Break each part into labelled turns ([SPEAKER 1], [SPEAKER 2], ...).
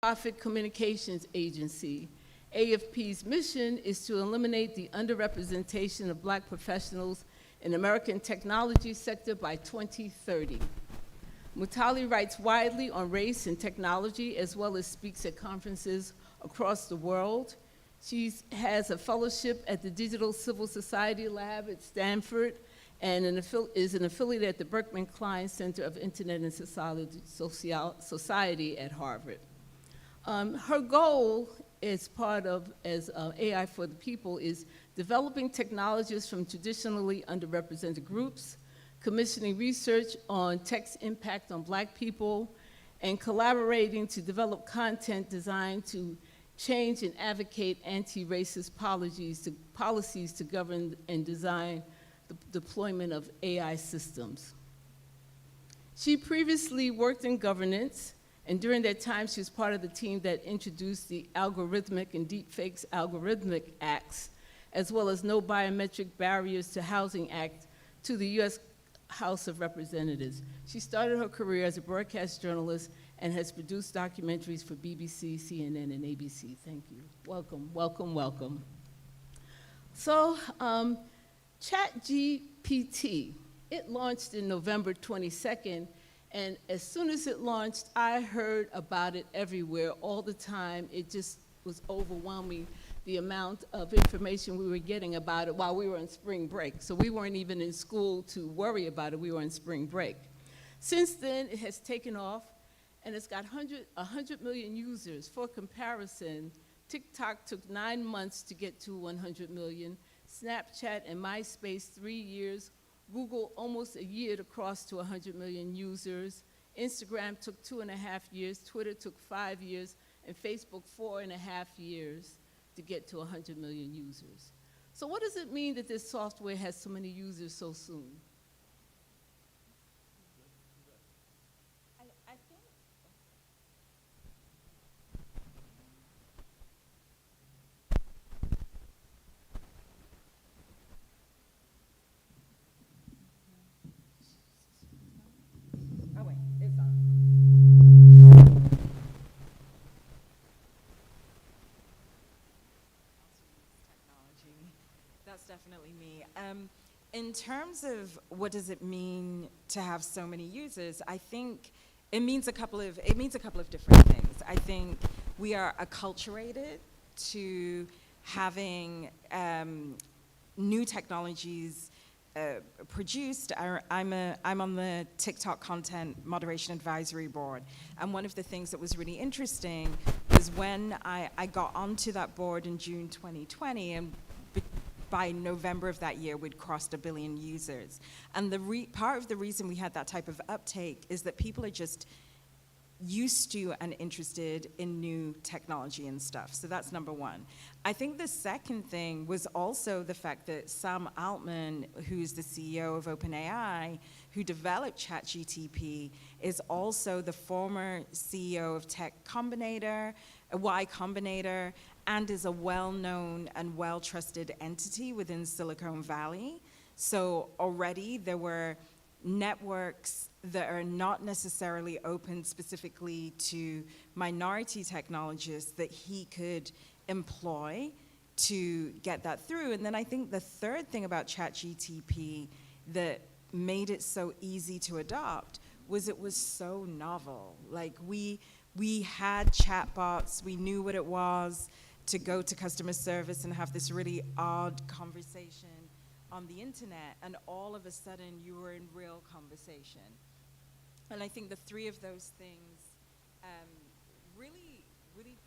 [SPEAKER 1] nonprofit communications agency. AFP's mission is to eliminate the underrepresentation of Black professionals in the American technology sector by 2030. Mutale writes widely on race and technology, as well as speaks at conferences across the world. She has a fellowship at the Digital Civil Society Lab at Stanford and is an affiliate at the Berkman Klein Center of Internet and Society at Harvard. Her goal as AI for the People is developing technologists from traditionally underrepresented groups, commissioning research on tech's impact on Black people, and collaborating to develop content designed to change and advocate anti-racist policies to govern and design the deployment of AI systems. She previously worked in governance, and during that time, she was part of the team that introduced the Algorithmic and Deepfakes Algorithmic Acts, as well as No Biometric Barriers to Housing Act to the US House of Representatives. She started her career as a broadcast journalist and has produced documentaries for BBC, CNN, and ABC. Thank you. Welcome, welcome, welcome. So, ChatGPT, it launched in November 22nd, and as soon as it launched, I heard about it everywhere all the time. It just was overwhelming, the amount of information we were getting about it while we were on spring break. So we weren't even in school to worry about it, we were on spring break. Since then, it has taken off, and it's got 100 million users. For comparison, TikTok took 9 months to get to 100 million, Snapchat and MySpace 3 years, Google almost a year to cross to 100 million users, Instagram took 2.5 years, Twitter took 5 years, and Facebook 4.5 years to get to 100 million users. So what does it mean that this software has so many users so soon?
[SPEAKER 2] Definitely me. In terms of what does it mean to have so many users, I think it means a couple of different things. I think we are acculturated to having new technologies produced. I'm on the TikTok Content Moderation Advisory Board, and one of the things that was really interesting was when I got onto that board in June 2020, and by November of that year, we'd crossed 1 billion users. And part of the reason we had that type of uptake is that people are just used to and interested in new technology and stuff. So that's number one. I think the second thing was also the fact that Sam Altman, who's the CEO of OpenAI, who developed ChatGPT, is also the former CEO of Tech Combinator, Y Combinator, and is a well-known and well-trusted entity within Silicon Valley. So already there were networks that are not necessarily open specifically to minority technologists that he could employ to get that through. And then I think the third thing about ChatGPT that made it so easy to adopt was it was so novel. Like we had chatbots, we knew what it was to go to customer service and have this really odd conversation on the internet, and all of a sudden you were in real conversation. And I think the three of those things really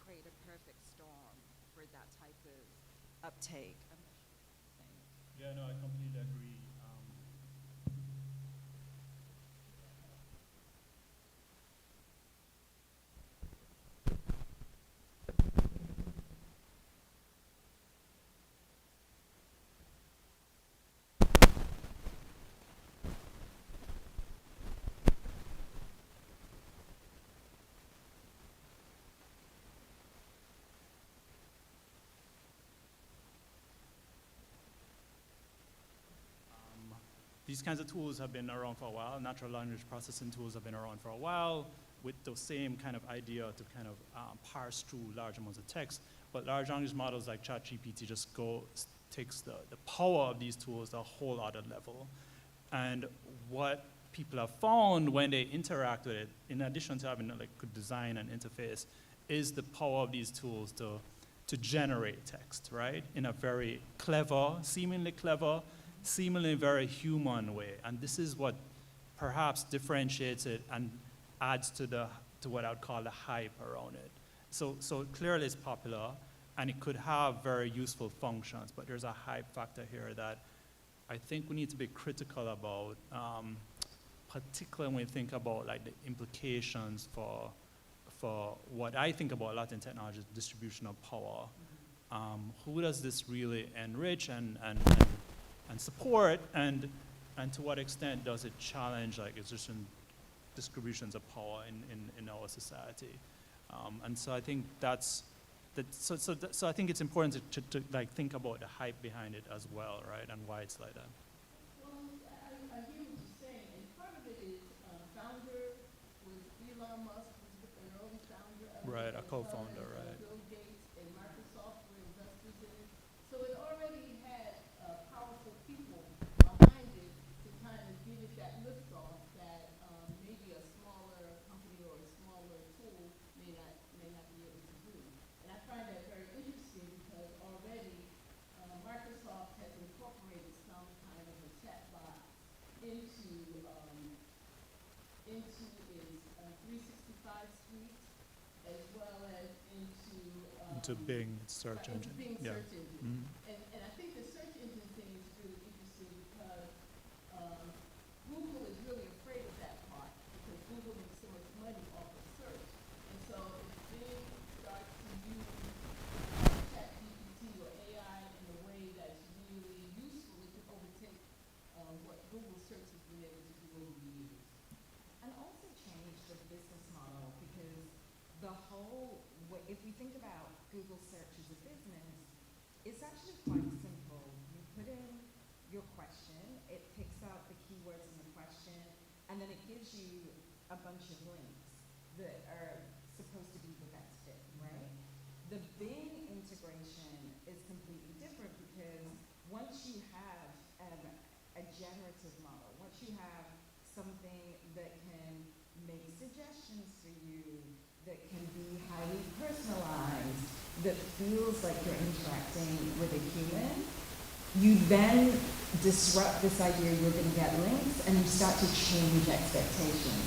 [SPEAKER 2] create a perfect storm for that type of uptake. I'm not sure what you're saying.
[SPEAKER 3] Yeah, no, I completely agree. These kinds of tools have been around for a while. Natural language processing tools have been around for a while. with the same kind of idea to kind of parse through large amounts of text. But large language models like ChatGPT just takes the power of these tools to a whole other level. And what people have found when they interact with it, in addition to having like good design and interface, is the power of these tools to generate text, right? In a very clever, seemingly very human way. And this is what perhaps differentiates it and adds to what I would call the hype around it. So clearly it's popular, and it could have very useful functions, but there's a hype factor here that I think we need to be critical about, particularly when we think about like the implications for what I think about a lot in technology, distribution of power. Who does this really enrich and support, and to what extent does it challenge like existing distributions of power in our society? And so I think so I think it's important to like think about the hype behind it as well, right, and why it's like that.
[SPEAKER 1] Well, I hear what you're saying, and part of it is founder was Elon Musk, was an early founder.
[SPEAKER 3] Right, a co-founder, right.
[SPEAKER 1] Bill Gates and Microsoft were investors in it. So it already had powerful people behind it to kind of give it that liftoff that maybe a smaller company or a smaller tool may not be able to do. And I find that very interesting because already Microsoft has incorporated some kind of a chatbot into its 365 suite, as well as
[SPEAKER 3] into Bing search engine.
[SPEAKER 1] Bing
[SPEAKER 3] Yeah.
[SPEAKER 1] search engine. And I think the search engine thing is really interesting because Google is really afraid of that part because Google makes so much money off of search. And so if Bing starts to use ChatGPT or AI in a way that's really useful, it can overtake what Google search has been able to do over the years.
[SPEAKER 2] And also change the business model, because the whole way, if we think about Google search as a business, it's actually quite simple. You put in your question, it picks out the keywords in the question, and then it gives you a bunch of links that are supposed to be the best fit, right? The Bing integration is completely different because once you have a generative model, once you have something that can make suggestions for you, that can be highly personalized, that feels like you're interacting with a human, you then disrupt this idea you're going to get links, and you start to change expectations.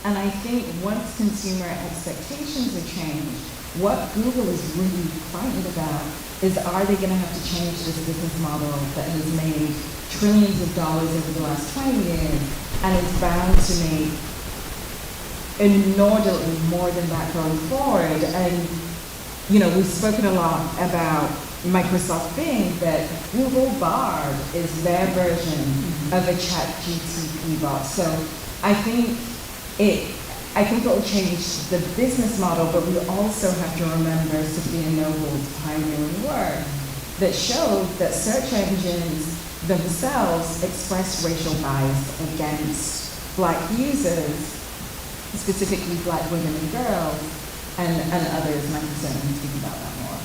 [SPEAKER 2] And I think once consumer expectations are changed, what Google is really frightened about is, are they going to have to change this business model that has made trillions of dollars over the last 20 years and is bound to make inordinately more than that going forward? And, you know, we've spoken a lot about Microsoft Bing, but Google Bard is their version of a ChatGPT bot. So I think it will change the business model, but we also have to remember Sophia Noble's pioneering work that showed that search engines themselves express racial bias against Black users, specifically Black women and girls, and others. Might certainly speak about that more.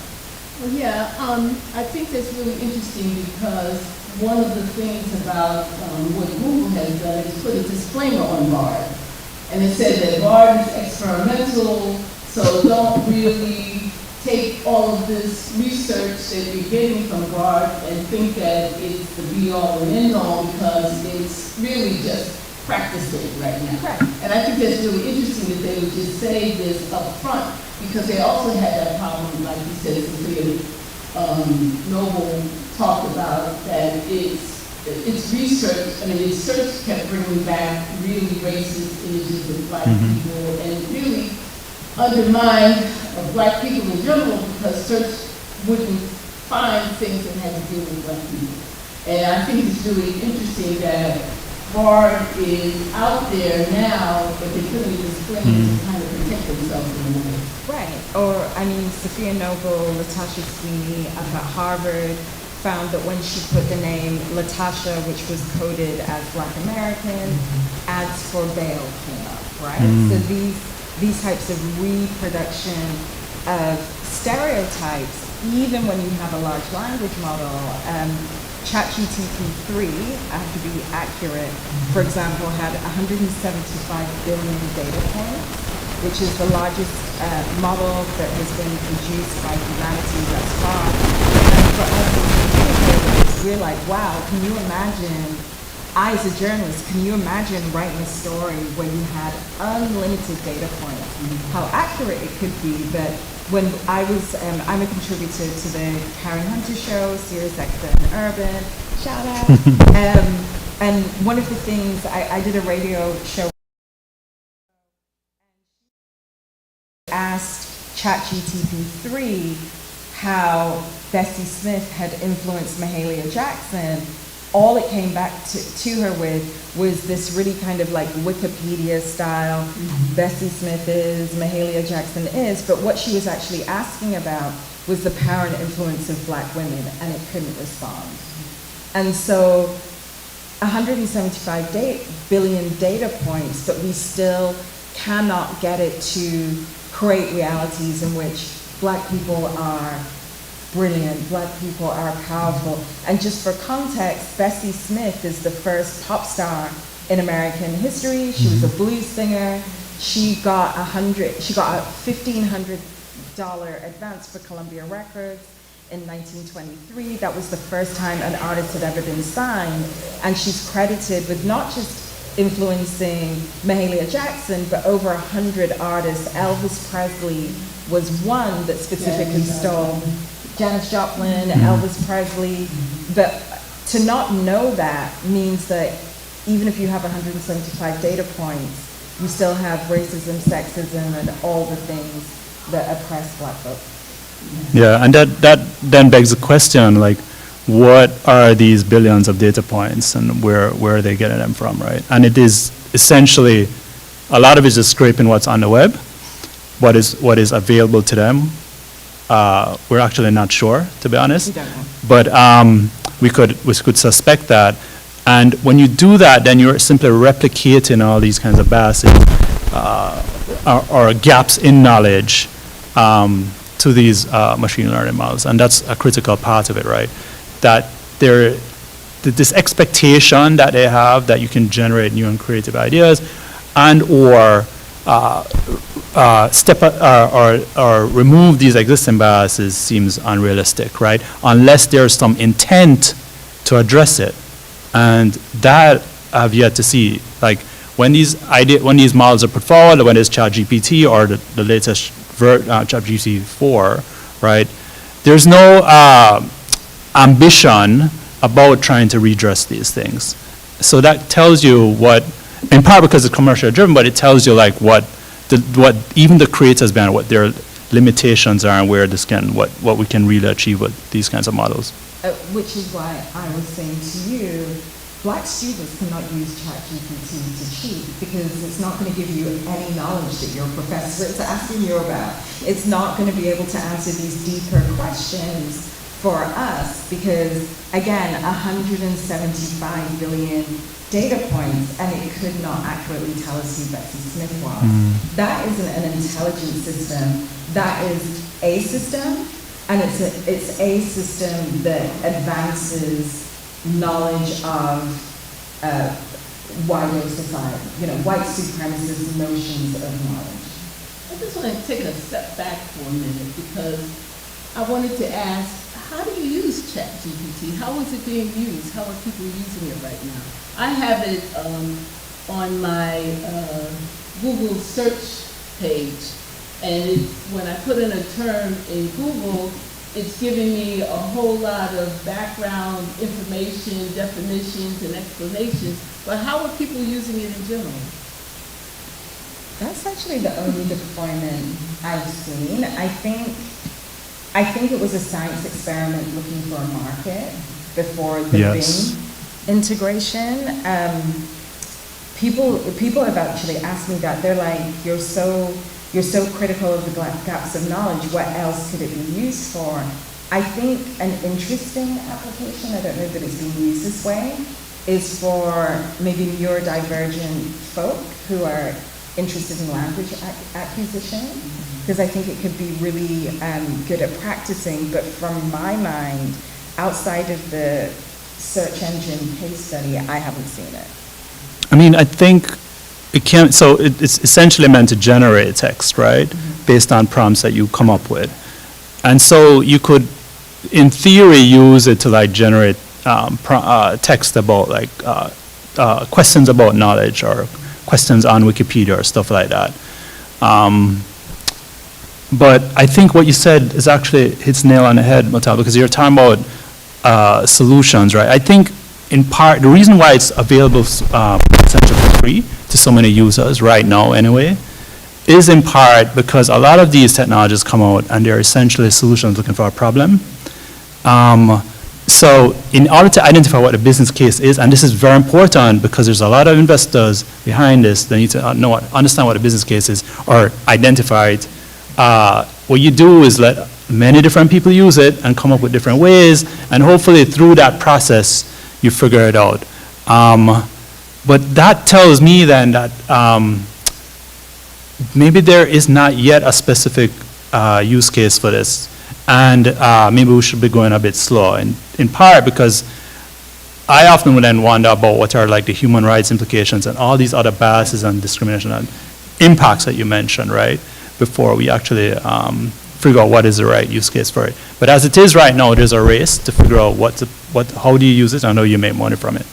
[SPEAKER 1] Well, yeah, I think that's really interesting because one of the things about what Google has done is put a disclaimer on Bard. And it said that Bard is experimental, so don't really take all of this research that you're getting from Bard and think that it's the be-all and end-all, because it's really just practicing right now.
[SPEAKER 2] Right.
[SPEAKER 1] And I think that's really interesting that they would just say this up front, because they also had that problem, like you said, Sophia Noble talked about, that it's research, I mean, its search kept bringing back really racist images of Black people and really undermined Black people in general, because search wouldn't find things that had to do with Black people. And I think it's really interesting that Bard is out there now, but they couldn't even explain to kind of protect themselves in a way.
[SPEAKER 2] Right. Or, I mean, Sophia Noble, Latasha Sweeney up at Harvard found that when she put the name Latasha, which was coded as Black American, ads for bail came up, right? So these types of reproduction of stereotypes, even when you have a large language model. ChatGPT 3, I have to be accurate, for example, had 175 billion data points, which is the largest model that has been produced by humanity thus far. And for us as communicators, we're like, wow, can you imagine, I as a journalist, can you imagine writing a story where you had unlimited data points? How accurate it could be, but when I was, I'm a contributor to the Karen Hunter Show, Sirius XM Urban, shout out. And one of the things, I did a radio show, asked ChatGPT 3 how Bessie Smith had influenced Mahalia Jackson. All it came back to her with was this really kind of like Wikipedia style, Bessie Smith is, Mahalia Jackson is, but what she was actually asking about was the power and influence of Black women, and it couldn't respond. And so 175 billion data points, but we still cannot get it to create realities in which Black people are brilliant, Black people are powerful. And just for context, Bessie Smith is the first pop star in American history. She was a blues singer. She got a $1,500 advance for Columbia Records in 1923. That was the first time an artist had ever been signed. And she's credited with not just influencing Mahalia Jackson, but over 100 artists. Elvis Presley was one that specifically stole. Janis Joplin, Elvis Presley, but to not know that means that even if you have 175 data points, you still have racism, sexism, and all the things that oppress Black folks.
[SPEAKER 3] Yeah, and that then begs the question, like, what are these billions of data points and where are they getting them from, right? And it is essentially, a lot of it is just scraping what's on the web, what is available to them. We're actually not sure, to be honest.
[SPEAKER 2] We don't know.
[SPEAKER 3] But we could suspect that. And when you do that, then you're simply replicating all these kinds of biases or gaps in knowledge to these machine learning models. And that's a critical part of it, right? That this expectation that they have that you can generate new and creative ideas and or or remove these existing biases seems unrealistic, right? Unless there's some intent to address it. And that I've yet to see. Like when these models are put forward, when it's ChatGPT or the latest ChatGPT 4, right? There's no ambition about trying to redress these things. So that tells you what, in part because it's commercially driven, but it tells you like what even the creators behind what their limitations are and where what we can really achieve with these kinds of models.
[SPEAKER 2] Which is why I was saying to you, Black students cannot use ChatGPT to cheat because it's not going to give you any knowledge that your professor is asking you about. It's not going to be able to answer these deeper questions for us because, again, 175 billion data points, and it could not accurately tell us who Bessie Smith was. That isn't an intelligent system. That is a system, and it's a system that advances knowledge of wider society, white supremacist notions of knowledge.
[SPEAKER 1] I just want to take a step back for a minute because I wanted to ask, how do you use ChatGPT? How is it being used? How are people using it right now? I have it on my Google search page, and when I put in a term in Google, it's giving me a whole lot of background information, definitions, and explanations, but how are people using it in general?
[SPEAKER 2] That's actually the only deployment I've seen. I think it was a science experiment looking for a market before the
[SPEAKER 3] Yes.
[SPEAKER 2] Bing integration. People have actually asked me that. They're like, you're so critical of the gaps of knowledge. What else could it be used for? I think an interesting application, I don't know that it's being used this way, is for maybe neurodivergent folk who are
[SPEAKER 4] interested in language acquisition, because I think it could be really good at practicing, but from my mind, outside of the search engine case study, I haven't seen it.
[SPEAKER 3] I mean, I think it can, so it's essentially meant to generate text, right? Based on prompts that you come up with. And so you could, in theory, use it to like generate text about like questions about knowledge or questions on Wikipedia or stuff like that. But I think what you said is actually hits nail on the head, Mutale, because you're talking about solutions, right? I think in part, the reason why it's available essentially for free to so many users right now anyway, is in part because a lot of these technologies come out and they're essentially solutions looking for a problem. So in order to identify what the business case is, and this is very important because there's a lot of investors behind this that need to understand what the business case is or identify it. What you do is let many different people use it and come up with different ways, and hopefully through that process, you figure it out. But that tells me then that maybe there is not yet a specific use case for this, and maybe we should be going a bit slow, and in part because I often would then wonder about what are like the human rights implications and all these other biases and discrimination and impacts that you mentioned, right? Before we actually figure out what is the right use case for it. But as it is right now, there's a race to figure out how do you use it. I know you make money from it.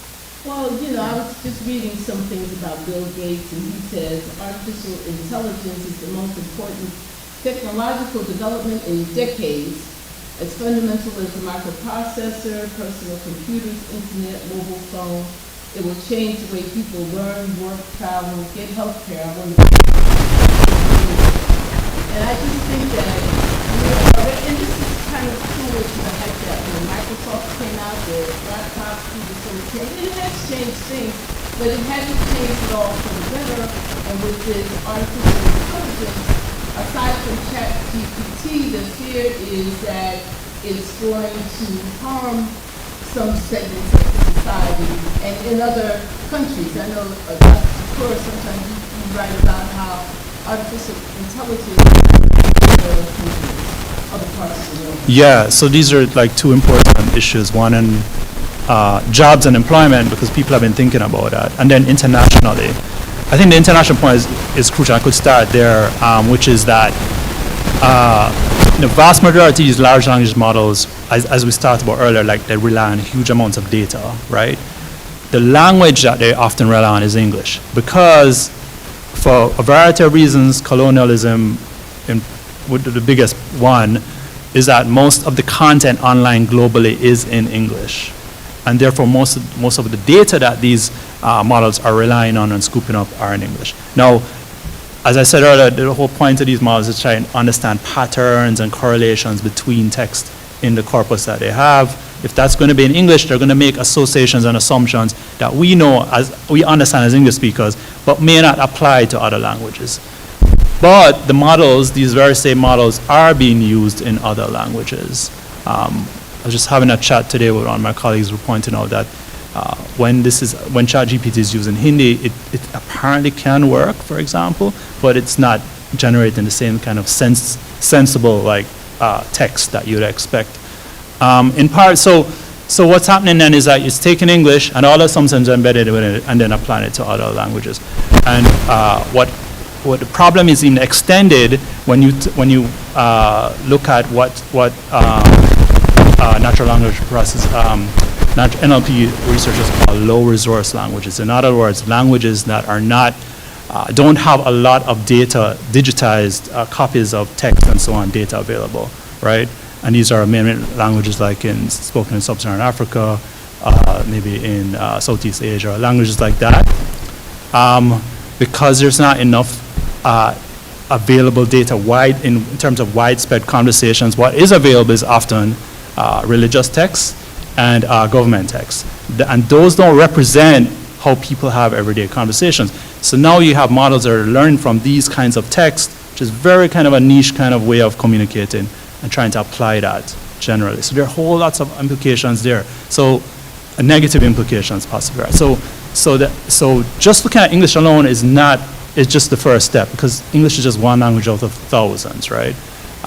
[SPEAKER 1] Well, you know, I was just reading some things about Bill Gates, and he says artificial intelligence is the most important technological development in decades. As fundamental as the microprocessor, personal computers, internet, mobile phone, it will change the way people learn, work, travel, get healthcare. And I just think that, and this is kind of similar to the fact that when Microsoft came out, the laptops, people sort of changed. It has changed things, but it hasn't changed at all for the better. And with this artificial intelligence, aside from ChatGPT, the fear is that it's going to harm some segments of the society and in other countries. I know Dr. Thakur, sometimes you write about how artificial intelligence in other countries, other parts of the world.
[SPEAKER 3] Yeah, so these are like two important issues. One in jobs and employment, because people have been thinking about that. And then internationally. I think the international point is crucial. I could start there, which is that the vast majority of these large language models, as we talked about earlier, like they rely on huge amounts of data, right? The language that they often rely on is English, because for a variety of reasons, colonialism, the biggest one, is that most of the content online globally is in English. And therefore, most of the data that these models are relying on and scooping up are in English. Now, as I said earlier, the whole point of these models is trying to understand patterns and correlations between text in the corpus that they have. If that's going to be in English, they're going to make associations and assumptions that we know, we understand as English speakers, but may not apply to other languages. But the models, these very same models, are being used in other languages. I was just having a chat today with one of my colleagues who were pointing out that when ChatGPT is used in Hindi, it apparently can work, for example, but it's not generating the same kind of sensible like text that you'd expect. In part, so what's happening then is that it's taking English and all the assumptions embedded in it and then applying it to other languages. And what the problem is even extended when you look at what natural language process, NLP researchers call low resource languages. In other words, languages that are not, don't have a lot of data, digitized copies of text and so on, data available, right? And these are mainly languages like spoken in sub-Saharan Africa, maybe in Southeast Asia, languages like that. Because there's not enough available data in terms of widespread conversations, what is available is often religious texts and government texts. And those don't represent how people have everyday conversations. So now you have models that are learning from these kinds of texts, which is very kind of a niche kind of way of communicating and trying to apply that generally. So there are whole lots of implications there. So negative implications possibly. So just looking at English alone is not is just the first step, because English is just one language out of thousands, right?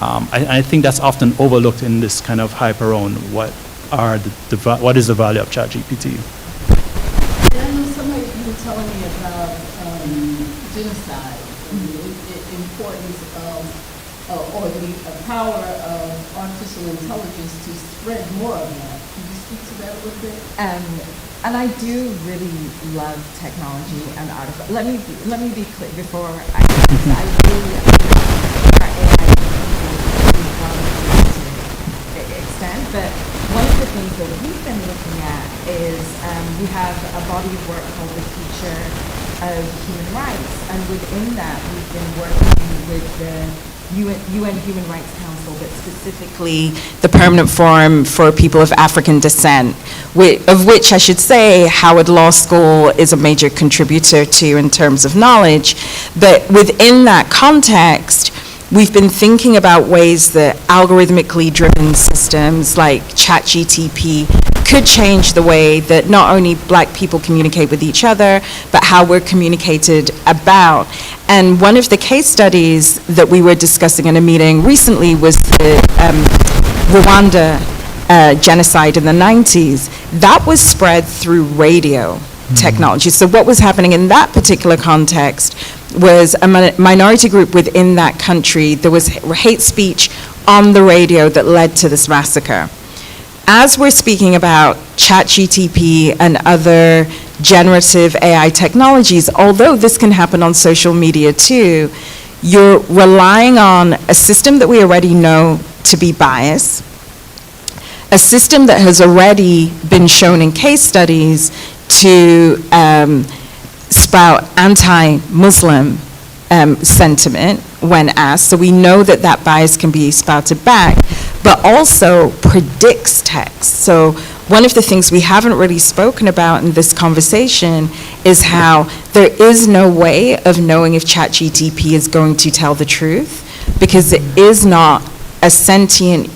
[SPEAKER 3] I think that's often overlooked in this kind of hype around what is the value of ChatGPT.
[SPEAKER 1] Yeah, I know somebody you were telling me about genocide, and the importance of, or the power of artificial intelligence to spread more of that. Can you speak to that a little bit?
[SPEAKER 4] And I do really love technology and artificial. Let me be clear before I really our AI to extent, but one of the things that we've been looking at is we have a body of work called the Future of Human Rights, and within that we've been working with the UN Human Rights Council, but specifically
[SPEAKER 2] the Permanent Forum for People of African Descent, of which I should say Howard Law School is a major contributor to in terms of knowledge. But within that context, we've been thinking about ways that algorithmically driven systems like ChatGPT could change the way that not only Black people communicate with each other, but how we're communicated about. And one of the case studies that we were discussing in a meeting recently was the Rwanda genocide in the 90s. That was spread through radio technology. So what was happening in that particular context was a minority group within that country. There was hate speech on the radio that led to this massacre. As we're speaking about ChatGPT and other generative AI technologies, although this can happen on social media too, you're relying on a system that we already know to be biased, a system that has already been shown in case studies to spout anti-Muslim sentiment when asked, so we know that that bias can be spouted back, but also predicts text. So one of the things we haven't really spoken about in this conversation is how there is no way of knowing if ChatGPT is going to tell the truth, because it is not a sentient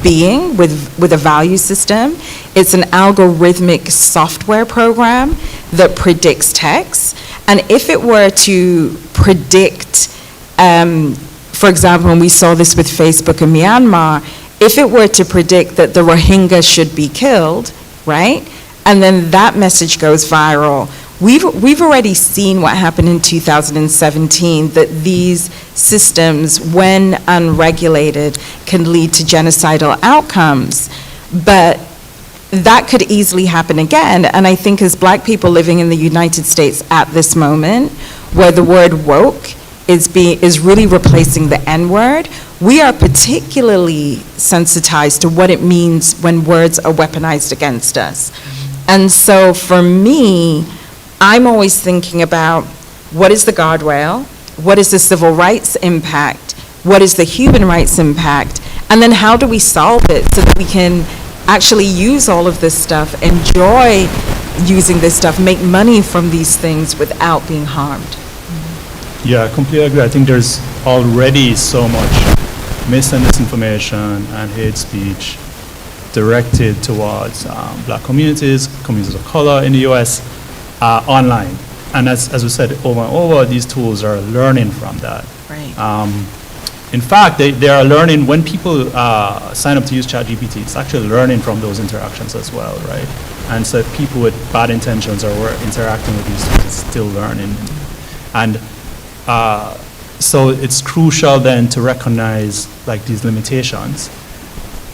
[SPEAKER 2] being with a value system. It's an algorithmic software program that predicts text. And if it were to predict, for example, when we saw this with Facebook in Myanmar, if it were to predict that the Rohingya should be killed, right, and then that message goes viral, we've already seen what happened in 2017, that these systems, when unregulated, can lead to genocidal outcomes. But that could easily happen again. And I think as Black people living in the United States at this moment, where the word woke is really replacing the N-word, we are particularly sensitized to what it means when words are weaponized against us. And so for me, I'm always thinking about what is the guardrail, what is the civil rights impact, what is the human rights impact, and then how do we solve it so that we can actually use all of this stuff, enjoy using this stuff, make money from these things without being harmed.
[SPEAKER 3] Yeah, I completely agree. I think there's already so much misinformation and hate speech directed towards Black communities of color in the US online. And as we said over and over, these tools are learning from that.
[SPEAKER 2] Right.
[SPEAKER 3] In fact, they are learning when people sign up to use ChatGPT, it's actually learning from those interactions as well, right? And so if people with bad intentions are interacting with these tools, it's still learning. And so it's crucial then to recognize like these limitations.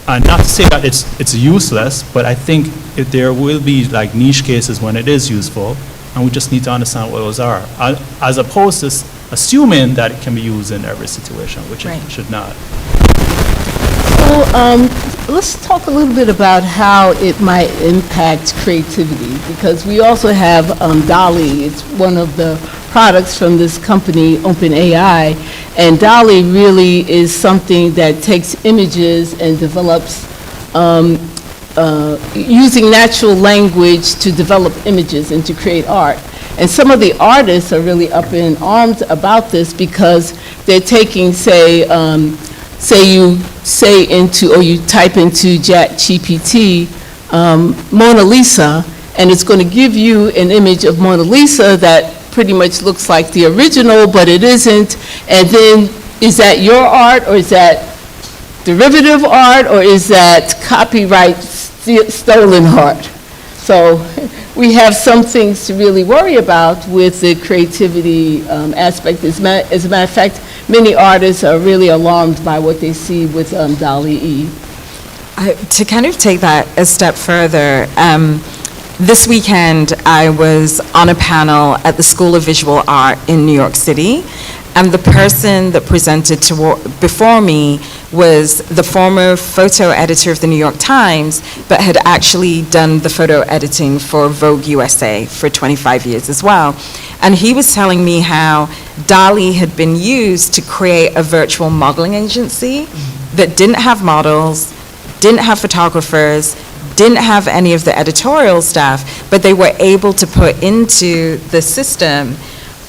[SPEAKER 3] And not to say that it's useless, but I think if there will be like niche cases when it is useful, and we just need to understand what those are, as opposed to assuming that it can be used in every situation, which
[SPEAKER 2] Right.
[SPEAKER 3] it should not.
[SPEAKER 1] So let's talk a little bit about how it might impact creativity, because we also have DALL-E. It's one of the products from this company, OpenAI, and DALL-E really is something that takes images and develops using natural language to develop images and to create art. And some of the artists are really up in arms about this because they're taking, say you type into ChatGPT Mona Lisa, and it's going to give you an image of Mona Lisa that pretty much looks like the original, but it isn't. And then, is that your art, or is that derivative art, or is that copyright stolen art? So we have some things to really worry about with the creativity aspect. As a matter of fact, many artists are really alarmed by what they see with DALL-E.
[SPEAKER 2] To kind of take that a step further, this weekend I was on a panel at the School of Visual Art in New York City, and the person that presented before me was the former photo editor of the New York Times, but had actually done the photo editing for Vogue USA for 25 years as well. And he was telling me how DALL-E had been used to create a virtual modeling agency that didn't have models, didn't have photographers, didn't have any of the editorial staff, but they were able to put into the system,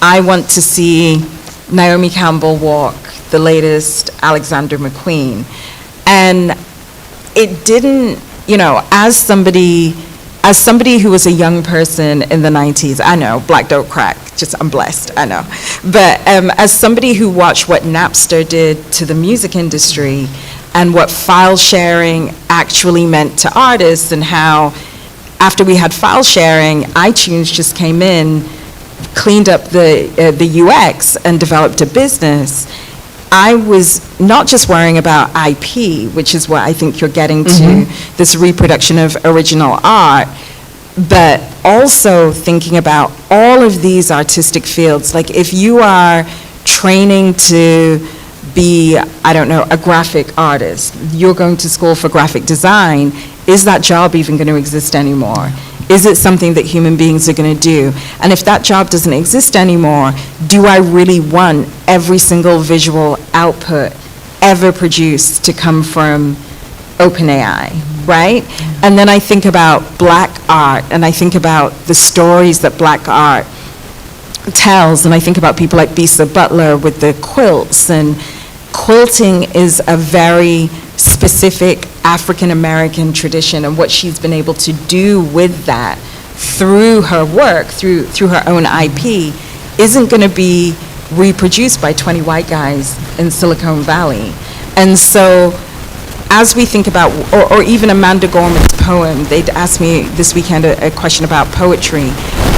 [SPEAKER 2] I want to see Naomi Campbell walk the latest Alexander McQueen. And it didn't, you know, as somebody who was a young person in the 90s, I know, black don't crack, just I'm blessed, I know. But as somebody who watched what Napster did to the music industry and what file sharing actually meant to artists, and how after we had file sharing, iTunes just came in, cleaned up the UX and developed a business, I was not just worrying about IP, which is what I think you're getting to, this reproduction of original art, but also thinking about all of these artistic fields. Like if you are training to be, I don't know, a graphic artist, you're going to school for graphic design, is that job even going to exist anymore? Is it something that human beings are going to do? And if that job doesn't exist anymore, do I really want every single visual output ever produced to come from OpenAI, right? And then I think about black art, and I think about the stories that black art tells, and I think about people like Bisa Butler with the quilts, and quilting is a very specific African-American tradition, and what she's been able to do with that through her work, through her own IP, isn't going to be reproduced by 20 white guys in Silicon Valley. And so as we think about, or even Amanda Gorman's poem, they'd asked me this weekend a question about poetry,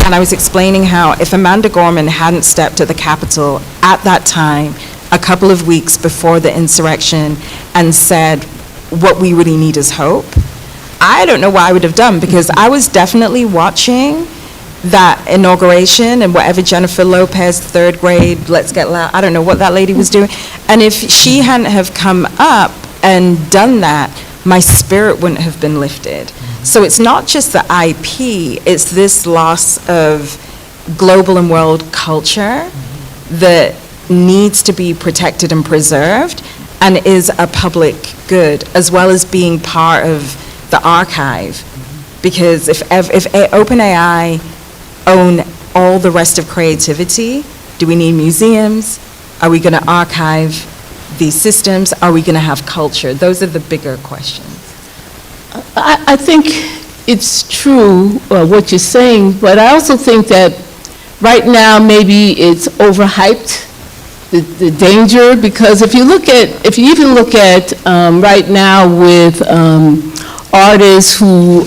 [SPEAKER 2] and I was explaining how if Amanda Gorman hadn't stepped at the Capitol at that time, a couple of weeks before the insurrection, and said, what we really need is hope, I don't know what I would have done, because I was definitely watching that inauguration and whatever Jennifer Lopez, third grade, Let's Get Loud, I don't know what that lady was doing. And if she hadn't have come up and done that, my spirit wouldn't have been lifted. So it's not just the IP, it's this loss of global and world culture that needs to be protected and preserved, and is a public good, as well as being part of the archive. Because if OpenAI own all the rest of creativity, do we need museums? Are we going to archive these systems? Are we going to have culture? Those are the bigger questions.
[SPEAKER 1] I think it's true what you're saying, but I also think that right now maybe it's overhyped. The danger, because if you even look at right now with artists who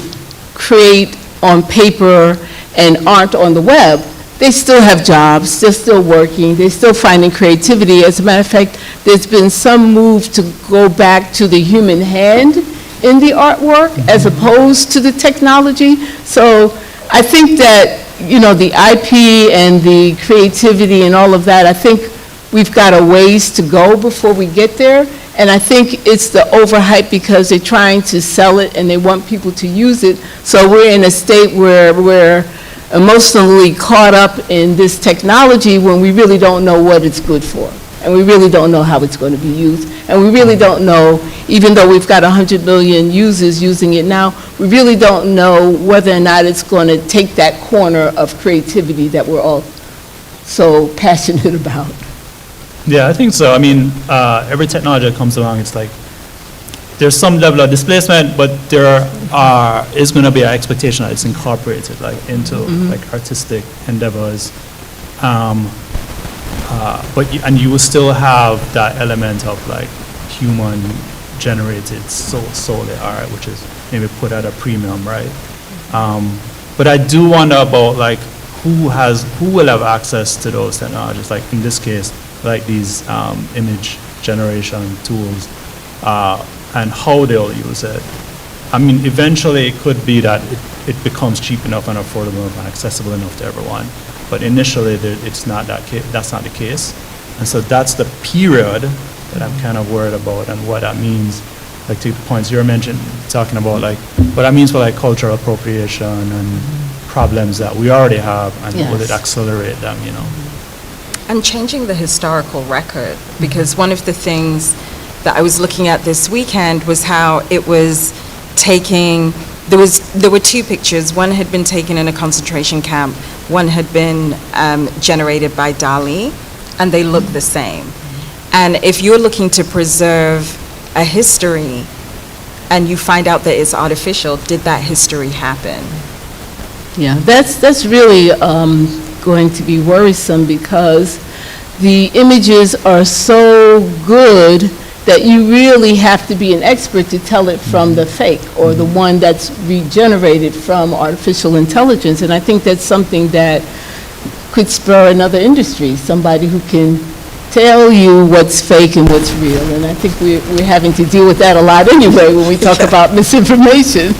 [SPEAKER 1] create on paper and aren't on the web, they still have jobs, they're still working, they're still finding creativity. As a matter of fact, there's been some move to go back to the human hand in the artwork as opposed to the technology. So I think that, you know, the IP and the creativity and all of that, I think we've got a ways to go before we get there. And I think it's the overhype, because they're trying to sell it and they want people to use it. So we're in a state where we're emotionally caught up in this technology when we really don't know what it's good for. And we really don't know how it's going to be used. And we really don't know, even though we've got 100 million users using it now, we really don't know whether or not it's going to take that corner of creativity that we're all so passionate about.
[SPEAKER 3] Yeah, I think so. I mean, every technology that comes along, it's like there's some level of displacement, but there is going to be an expectation that it's incorporated like into like artistic endeavors. And you will still have that element of like human generated solely art, which is maybe put at a premium, right? But I do wonder about like who will have access to those technologies, like in this case, like these image generation tools, and how they'll use it. I mean, eventually it could be that it becomes cheap enough and affordable and accessible enough to everyone. But initially, it's not that's not the case. And so that's the period that I'm kind of worried about and what that means. Like to the points you were talking about, like what that means for like cultural appropriation and problems that we already have, and will it accelerate them, you know?
[SPEAKER 2] And changing the historical record, because one of the things that I was looking at this weekend was how it was taking, there were two pictures. One had been taken in a concentration camp, one had been generated by DALL-E, and they look the same. And if you're looking to preserve a history and you find out that it's artificial, did that history happen?
[SPEAKER 1] Yeah, that's really going to be worrisome, because the images are so good that you really have to be an expert to tell it from the fake or the one that's regenerated from artificial intelligence. And I think that's something that could spur another industry, somebody who can tell you what's fake and what's real. And I think we're having to deal with that a lot anyway when we talk about misinformation,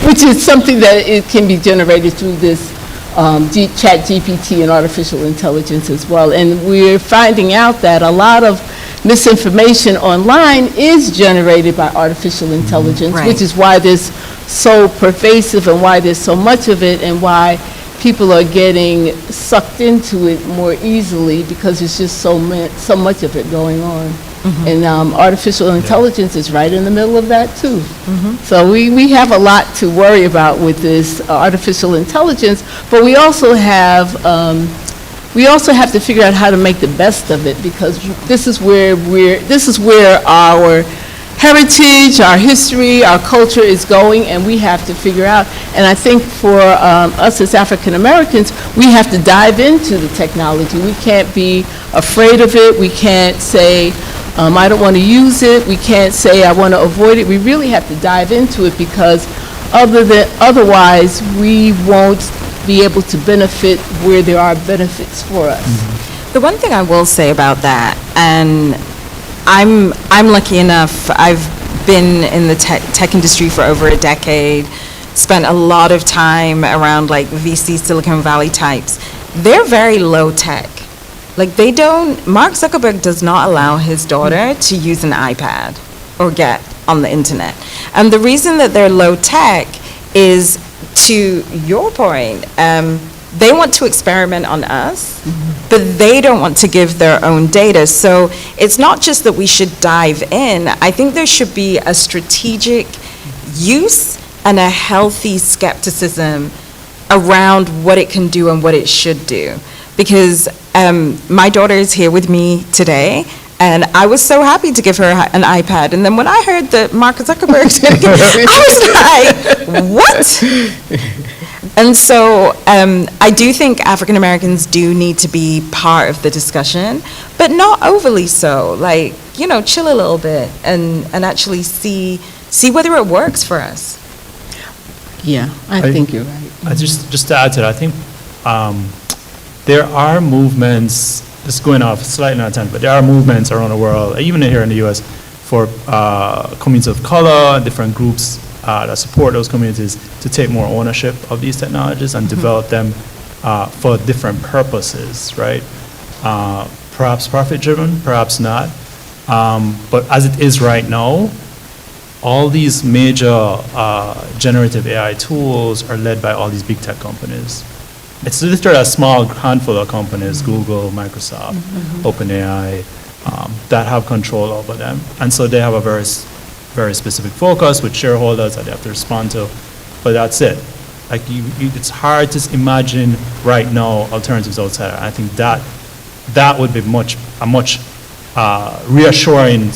[SPEAKER 1] which is something that it can be generated through this chat GPT and artificial intelligence as well. And we're finding out that a lot of misinformation online is generated by artificial intelligence,
[SPEAKER 2] Right.
[SPEAKER 1] which is why there's so pervasive and why there's so much of it, and why people are getting sucked into it more easily, because there's just so much of it going on. And artificial intelligence is right in the middle of that too. So we have a lot to worry about with this artificial intelligence, but we also have to figure out how to make the best of it, because this is where our heritage, our history, our culture is going, and we have to figure out. And I think for us as African Americans, we have to dive into the technology. We can't be afraid of it. We can't say, I don't want to use it. We can't say, I want to avoid it. We really have to dive into it, because otherwise we won't be able to benefit where there are benefits for us.
[SPEAKER 2] The one thing I will say about that, and I'm lucky enough, I've been in the tech industry for over a decade, spent a lot of time around like VC Silicon Valley types. They're very low tech. Like Mark Zuckerberg does not allow his daughter to use an iPad or get on the internet. And the reason that they're low tech is, to your point, they want to experiment on us, but they don't want to give their own data. So it's not just that we should dive in. I think there should be a strategic use and a healthy skepticism around what it can do and what it should do. Because my daughter is here with me today, and I was so happy to give her an iPad. And then when I heard that Mark Zuckerberg did it, I was like, what? And so I do think African Americans do need to be part of the discussion, but not overly so. Like, chill a little bit and actually see whether it works for us.
[SPEAKER 1] Yeah, I think you're right.
[SPEAKER 3] Just to add to that, I think there are movements, this is going off slightly on a tangent, but there are movements around the world, even here in the US, for communities of color, different groups that support those communities to take more ownership of these technologies and develop them for different purposes, right? Perhaps profit-driven, perhaps not. But as it is right now, all these major generative AI tools are led by all these big tech companies. It's literally a small handful of companies, Google, Microsoft, OpenAI, that have control over them. And so they have a very specific focus with shareholders that they have to respond to, but that's it. Like it's hard to imagine right now alternatives outside. I think that would be a much reassuring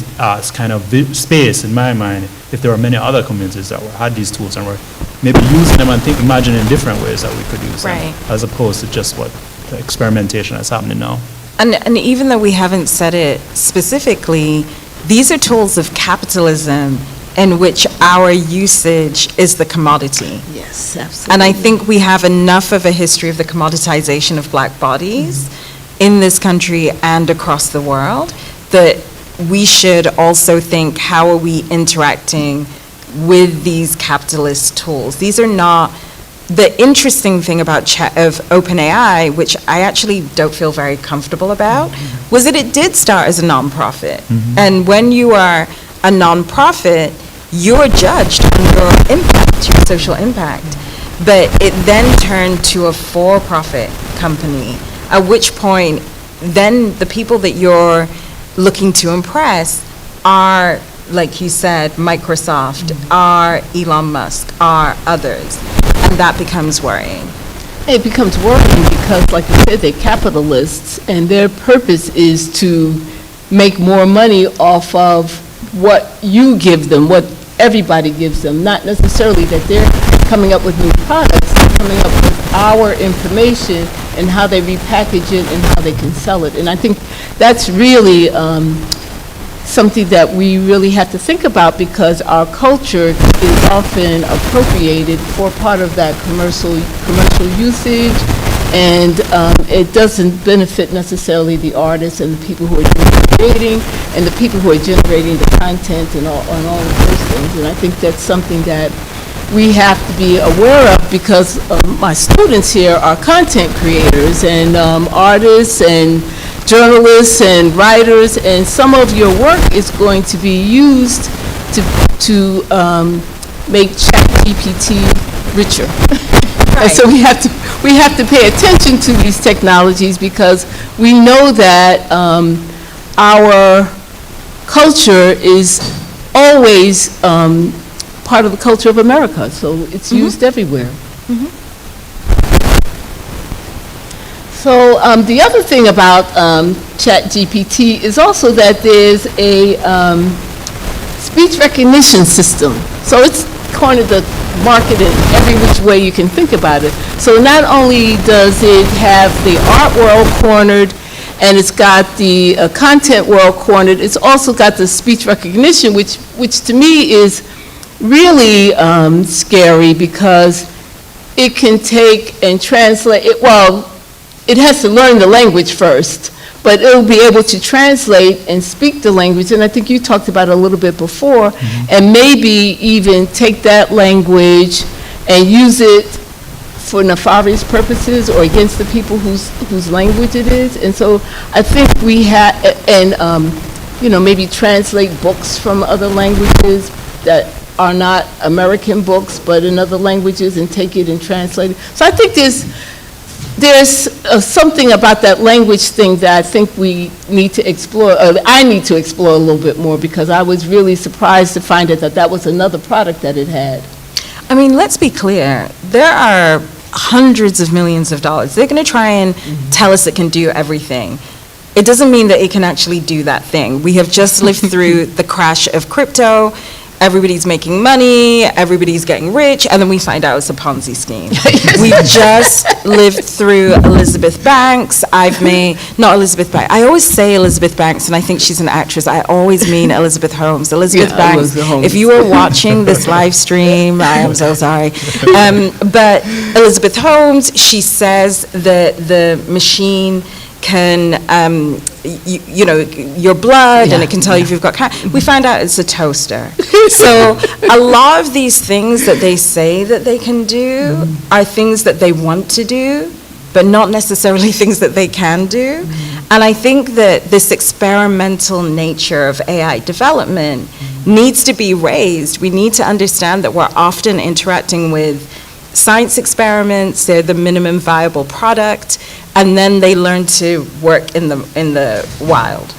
[SPEAKER 3] kind of space in my mind if there were many other communities that had these tools and were maybe using them and imagining different ways that we could use them, as opposed to just what the experimentation that's happening now.
[SPEAKER 2] And even though we haven't said it specifically, these are tools of capitalism in which our usage is the commodity.
[SPEAKER 1] Yes, absolutely.
[SPEAKER 2] And I think we have enough of a history of the commoditization of black bodies in this country and across the world that we should also think, how are we interacting with these capitalist tools? These are not, the interesting thing about of OpenAI, which I actually don't feel very comfortable about, was that it did start as a nonprofit. And when you are a nonprofit, you're judged on your impact, your social impact. But it then turned to a for-profit company, at which point then the people that you're looking to impress are, like you said, Microsoft, are Elon Musk, are others. And that becomes worrying.
[SPEAKER 1] It becomes worrying because, like you said, they're capitalists, and their purpose is to make more money off of what you give them, what everybody gives them, not necessarily that they're coming up with new products, they're coming up with our information and how they repackage it and how they can sell it. And I think that's really something that we really have to think about, because our culture is often appropriated for part of that commercial usage, and it doesn't benefit necessarily the artists and the people who are creating and the people who are generating the content and all of those things. And I think that's something that we have to be aware of, because my students here are content creators and artists and journalists and writers, and some of your work is going to be used to make ChatGPT richer. And so we have to pay attention to these technologies, because we know that our culture is always part of the culture of America, so it's used everywhere. So the other thing about ChatGPT is also that there's a speech recognition system. So it's cornered the market in every which way you can think about it. So not only does it have the art world cornered, and it's got the content world cornered, it's also got the speech recognition, which to me is really scary, because it can take and translate it. Well, it has to learn the language first, but it'll be able to translate and speak the language. And I think you talked about it a little bit before, and maybe even take that language and use it for nefarious purposes or against the people whose language it is. And so I think we have, and maybe translate books from other languages that are not American books, but in other languages, and take it and translate it. So I think there's something about that language thing that I think we need to explore, I need to explore a little bit more, because I was really surprised to find out that that was another product that it had.
[SPEAKER 2] I mean, let's be clear. There are hundreds of millions of dollars. They're going to try and tell us it can do everything. It doesn't mean that it can actually do that thing. We have just lived through the crash of crypto. Everybody's making money, everybody's getting rich, and then we find out it's a Ponzi scheme. We just lived through Elizabeth Banks. Not Elizabeth Banks. I always say Elizabeth Banks, and I think she's an actress. I always mean Elizabeth Holmes. Elizabeth Banks, if you were watching this live stream, I am so sorry. But Elizabeth Holmes, she says that the machine can, your blood, and it can tell you if you've got cancer. We find out it's a toaster. So a lot of these things that they say that they can do are things that they want to do, but not necessarily things that they can do. And I think that this experimental nature of AI development needs to be raised. We need to understand that we're often interacting with science experiments, they're the minimum viable product, and then they learn to work in the wild.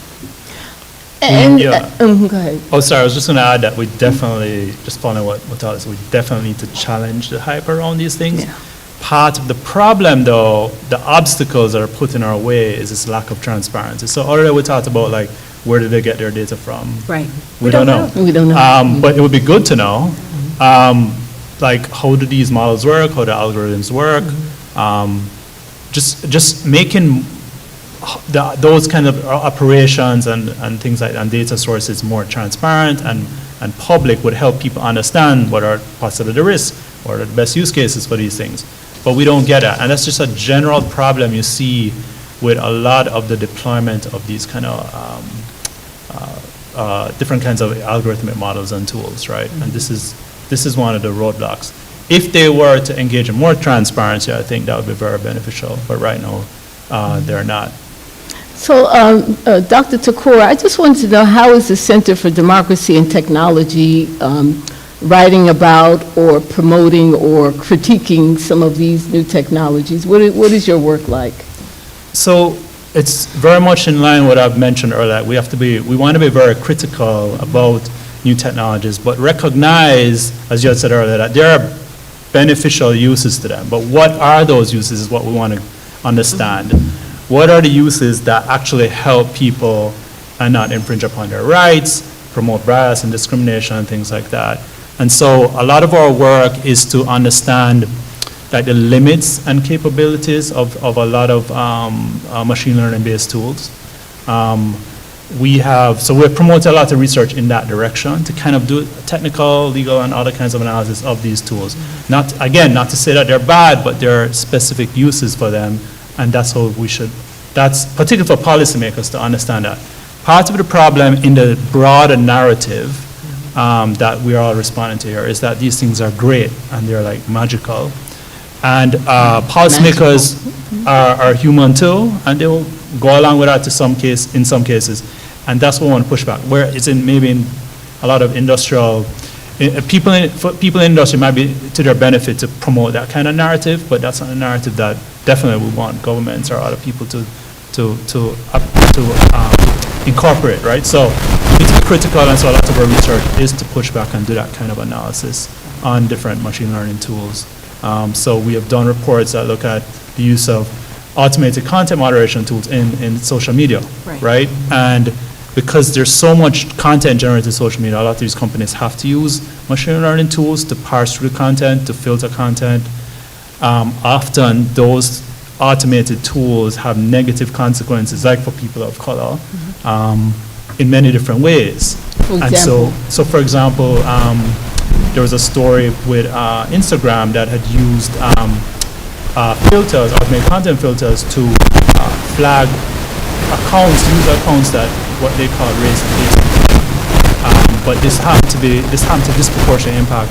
[SPEAKER 1] And
[SPEAKER 3] Yeah.
[SPEAKER 1] go ahead.
[SPEAKER 3] Oh, sorry, I was just going to add that we definitely, just following what Mutale said, we definitely need to challenge the hype around these things.
[SPEAKER 1] Yeah.
[SPEAKER 3] Part of the problem, though, the obstacles that are put in our way is this lack of transparency. So already we talked about, like, where did they get their data from?
[SPEAKER 2] Right.
[SPEAKER 3] We don't know.
[SPEAKER 1] We don't know.
[SPEAKER 3] But it would be good to know, like, how do these models work? How do algorithms work? just making those kind of operations and things like and data sources more transparent and public would help people understand what are possibly the risks or the best use cases for these things. But we don't get that. And that's just a general problem you see with a lot of the deployment of these kind of different kinds of algorithmic models and tools, right? And this is one of the roadblocks. If they were to engage in more transparency, I think that would be very beneficial. But right now, they're not.
[SPEAKER 1] So, Dr. Thakur, I just wanted to know, how is the Center for Democracy and Technology writing about or promoting or critiquing some of these new technologies? What is your work like?
[SPEAKER 3] So it's very much in line with what I've mentioned earlier. We want to be very critical about new technologies, but recognize, as you had said earlier, that there are beneficial uses to them. But what are those uses is what we want to understand. What are the uses that actually help people and not infringe upon their rights, promote bias and discrimination and things like that? And so a lot of our work is to understand like the limits and capabilities of a lot of machine learning based tools. We're promoting a lot of research in that direction to kind of do technical, legal, and other kinds of analysis of these tools. Not to say that they're bad, but there are specific uses for them, and that's how that's particular for policymakers to understand that. Part of the problem in the broader narrative that we are all responding to here is that these things are great and they're like magical. And policymakers are human too, and they will go along with that in some cases. And that's what we want to push back. Where it's maybe in a lot of industrial, people in industry might be to their benefit to promote that kind of narrative, but that's not a narrative that definitely we want governments or other people to incorporate, right? So we need to be critical, and so a lot of our research is to push back and do that kind of analysis on different machine learning tools. So we have done reports that look at the use of automated content moderation tools in social media, right? And because there's so much content generated in social media, a lot of these companies have to use machine learning tools to parse through the content, to filter content. Often those automated tools have negative consequences, like for people of color, in many different ways.
[SPEAKER 1] For example?
[SPEAKER 3] And so for example, there was a story with Instagram that had used filters, automated content filters, to flag user accounts that what they call race-based. But this happened to disproportionately impact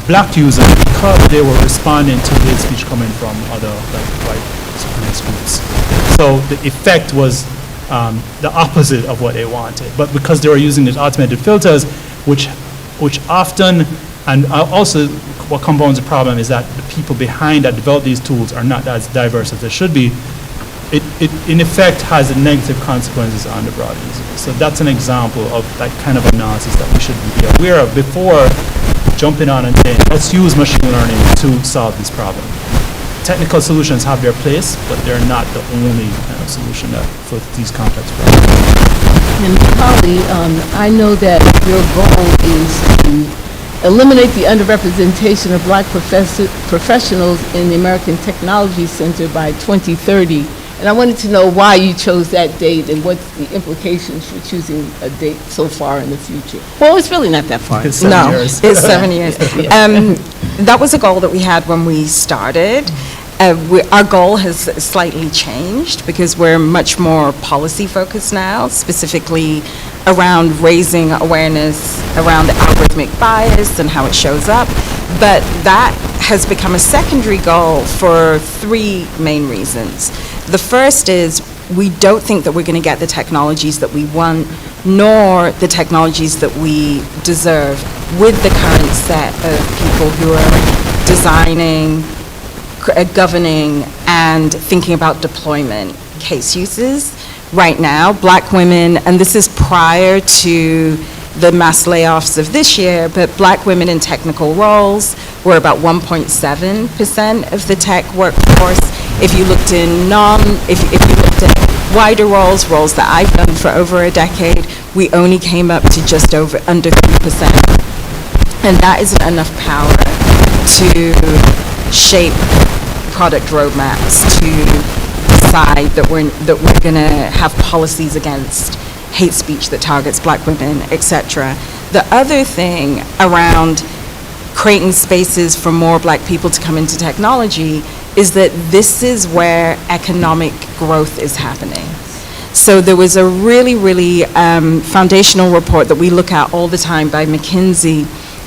[SPEAKER 3] black users because they were responding to hate speech coming from other white supremacist groups. So the effect was the opposite of what they wanted. But because they were using these automated filters, which often, and also what compounds the problem is that the people behind that develop these tools are not as diverse as they should be. It in effect has negative consequences on the broad users. So that's an example of that kind of analysis that we should be aware of before jumping on and saying, let's use machine learning to solve this problem. Technical solutions have their place, but they're not the only kind of solution for these complex problems.
[SPEAKER 1] And Mahalia, I know that your goal is to eliminate the underrepresentation of black professionals in the American Technology Center by 2030. And I wanted to know why you chose that date and what's the implications for choosing a date so far in the future. Well, it's really not that far.
[SPEAKER 3] It's 7 years.
[SPEAKER 2] It's 7 years. That was a goal that we had when we started. Our goal has slightly changed because we're much more policy focused now, specifically around raising awareness around algorithmic bias and how it shows up. But that has become a secondary goal for three main reasons. The first is we don't think that we're going to get the technologies that we want, nor the technologies that we deserve with the current set of people who are designing, governing, and thinking about deployment case uses. Right now, black women, and this is prior to the mass layoffs of this year, but black women in technical roles were about 1.7% of the tech workforce. If you looked in if you looked at wider roles that I've done for over a decade, we only came up to just under 3%. And that isn't enough power to shape product roadmaps to decide that we're going to have policies against hate speech that targets black women, etc. The other thing around creating spaces for more black people to come into technology is that this is where economic growth is happening. So there was a really, really foundational report that we look at all the time by McKinsey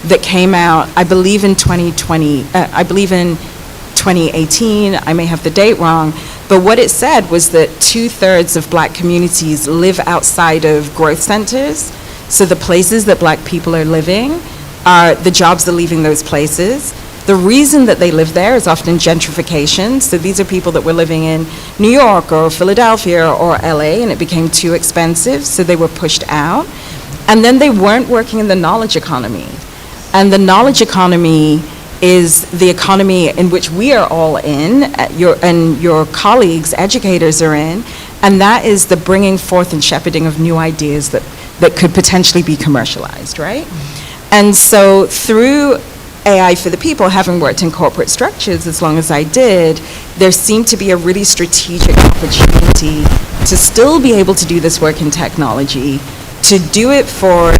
[SPEAKER 2] that came out, I believe in 2018, I may have the date wrong, but what it said was that 2/3 of black communities live outside of growth centers. So the places that black people are living, the jobs are leaving those places. The reason that they live there is often gentrification. So these are people that were living in New York or Philadelphia or LA, and it became too expensive, so they were pushed out. And then they weren't working in the knowledge economy. And the knowledge economy is the economy in which we are all in, and your colleagues, educators, are in, and that is the bringing forth and shepherding of new ideas that could potentially be commercialized, right? And so through AI for the people, having worked in corporate structures as long as I did, there seemed to be a really strategic opportunity to still be able to do this work in technology, to do it for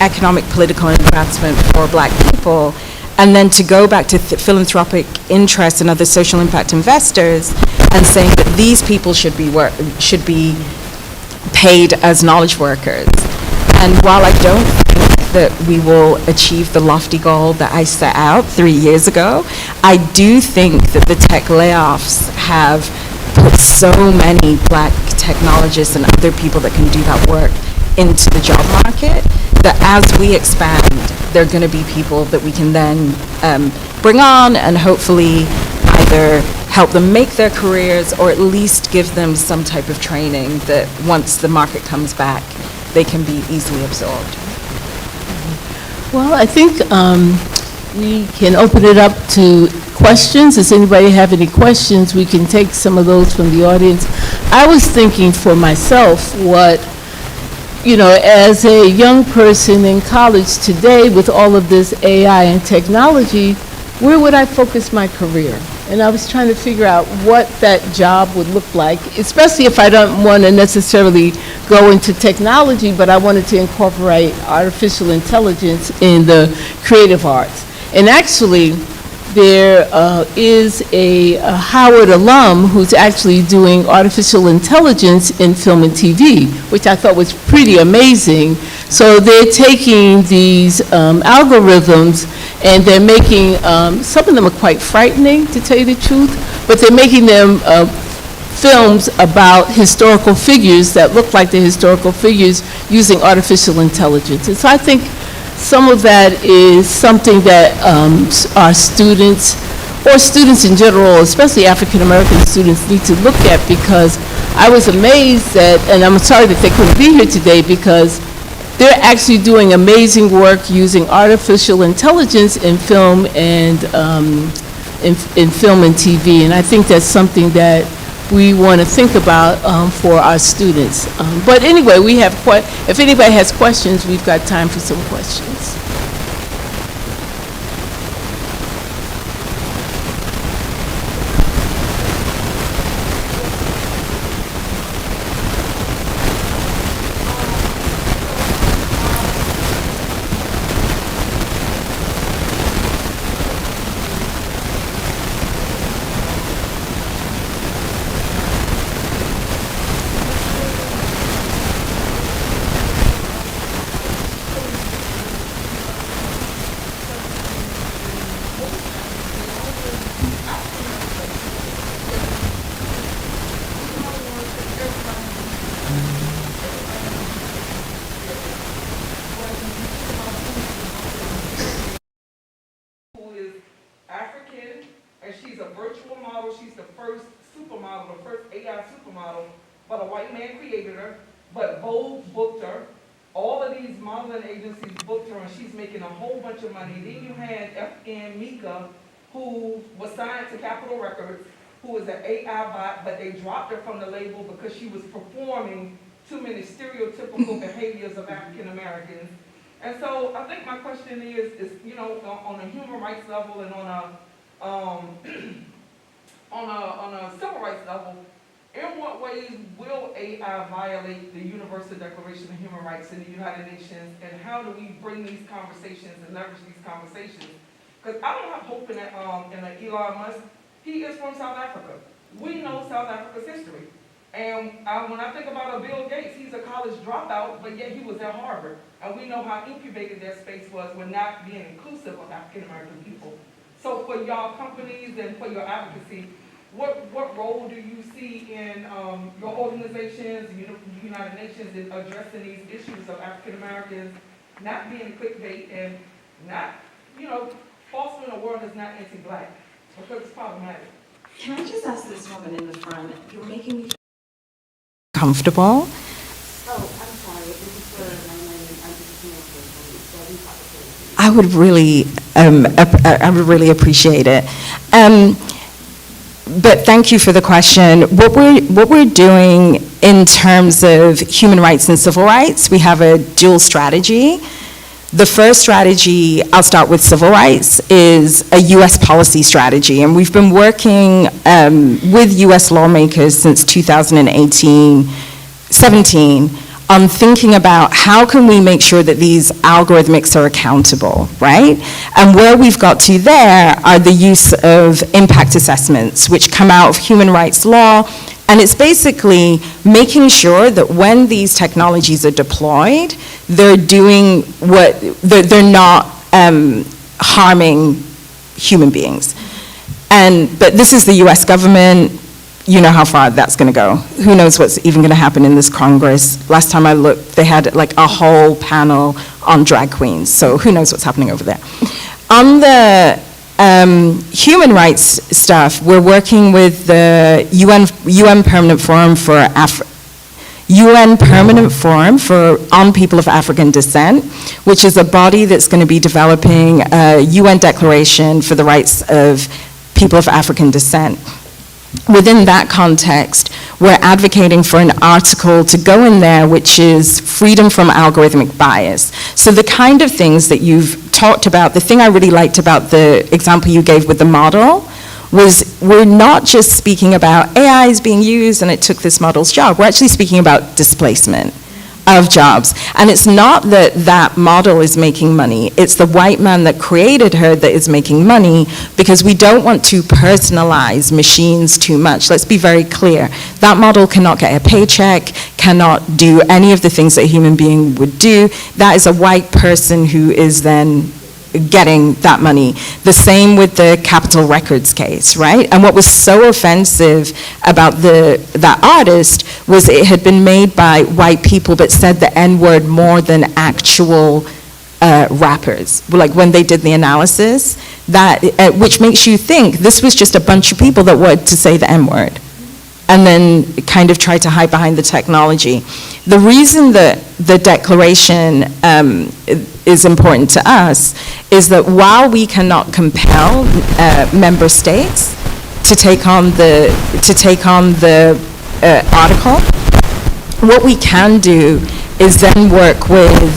[SPEAKER 2] economic, political advancement for black people, and then to go back to philanthropic interests and other social impact investors and saying that these people should be paid as knowledge workers. And while I don't think that we will achieve the lofty goal that I set out 3 years ago, I do think that the tech layoffs have put so many black technologists and other people that can do that work into the job market, that as we expand, there are going to be people that we can then bring on and hopefully either help them make their careers or at least give them some type of training that once the market comes back, they can be easily absorbed.
[SPEAKER 1] Well, I think we can open it up to questions. Does anybody have any questions? We can take some of those from the audience. I was thinking for myself as a young person in college today with all of this AI and technology, where would I focus my career? And I was trying to figure out what that job would look like, especially if I don't want to necessarily go into technology, but I wanted to incorporate artificial intelligence in the creative arts. And actually, there is a Howard alum who's actually doing artificial intelligence in film and TV, which I thought was pretty amazing. So they're taking these algorithms and they're making, some of them are quite frightening, to tell you the truth, but they're making them films about historical figures that look like the historical figures using artificial intelligence. And so I think some of that is something that our students, or students in general, especially African American students, need to look at, because I was amazed that, and I'm sorry that they couldn't be here today, because they're actually doing amazing work using artificial intelligence in film and in film and TV, and I think that's something that we want to think about for our students. But anyway, we have if anybody has questions, we've got time for some questions.
[SPEAKER 5] AI supermodel, but a white man created her, but Vogue booked her. All of these modeling agencies booked her, and she's making a whole bunch of money. Then you had FN Mika, who was signed to Capitol Records, who was an AI bot, but they dropped her from the label because she was performing too many stereotypical behaviors of African Americans. And so I think my question is on a human rights level and on a on a civil rights level, in what ways will AI violate the Universal Declaration of Human Rights in the United Nations, and how do we bring these conversations and leverage these conversations? Because I don't have hope in Elon Musk. He is from South Africa. We know South Africa's history. And when I think about a Bill Gates, he's a college dropout, but yet he was at Harvard. And we know how incubated their space was with not being inclusive of African American people. So for y'all companies and for your advocacy, what role do you see in your organizations, the United Nations, in addressing these issues of African Americans not being clickbait and not, fostering a world that's not anti-Black, because it's problematic?
[SPEAKER 6] Can I just ask this woman in the front? You're making me
[SPEAKER 4] Comfortable.
[SPEAKER 6] Oh, I'm sorry. This is for my
[SPEAKER 4] I would really appreciate it. But thank you for the question. What we're doing in terms of human rights and civil rights, we have a dual strategy. The first strategy, I'll start with civil rights, is a US policy strategy. And we've been working with US lawmakers since 2017 on thinking about how can we make sure that these algorithmics are accountable, right? And where we've got to there are the use of impact assessments, which come out of human rights law. And it's basically making sure that when these technologies are deployed, they're doing they're not harming human beings. But this is the US government. You know how far that's going to go. Who knows what's even going to happen in this Congress? Last time I looked, they had like a whole panel on drag queens. So who knows what's happening over there? On the human rights stuff, we're working with the UN Permanent Forum on People of African Descent, which is a body that's going to be developing a UN declaration for the rights of people of African descent. Within that context, we're advocating for an article to go in there which is freedom from algorithmic bias. So the kind of things that you've talked about, the thing I really liked about the example you gave with the model was we're not just speaking about AI is being used and it took this model's job. We're actually speaking about displacement of jobs. And it's not that that model is making money, it's the white man that created her that is making money, because we don't want to personalize machines too much. Let's be very clear. That model cannot get a paycheck, cannot do any of the things that a human being would do. That is a white person who is then getting that money. The same with the Capitol Records case, right? And what was so offensive about that artist was it had been made by white people but said the N-word more than actual rappers. Like when they did the analysis, that which makes you think this was just a bunch of people that wanted to say the N-word and then kind of try to hide behind the technology. The reason that the declaration is important to us is that while we cannot compel member states to take on the article, what we can do is then work with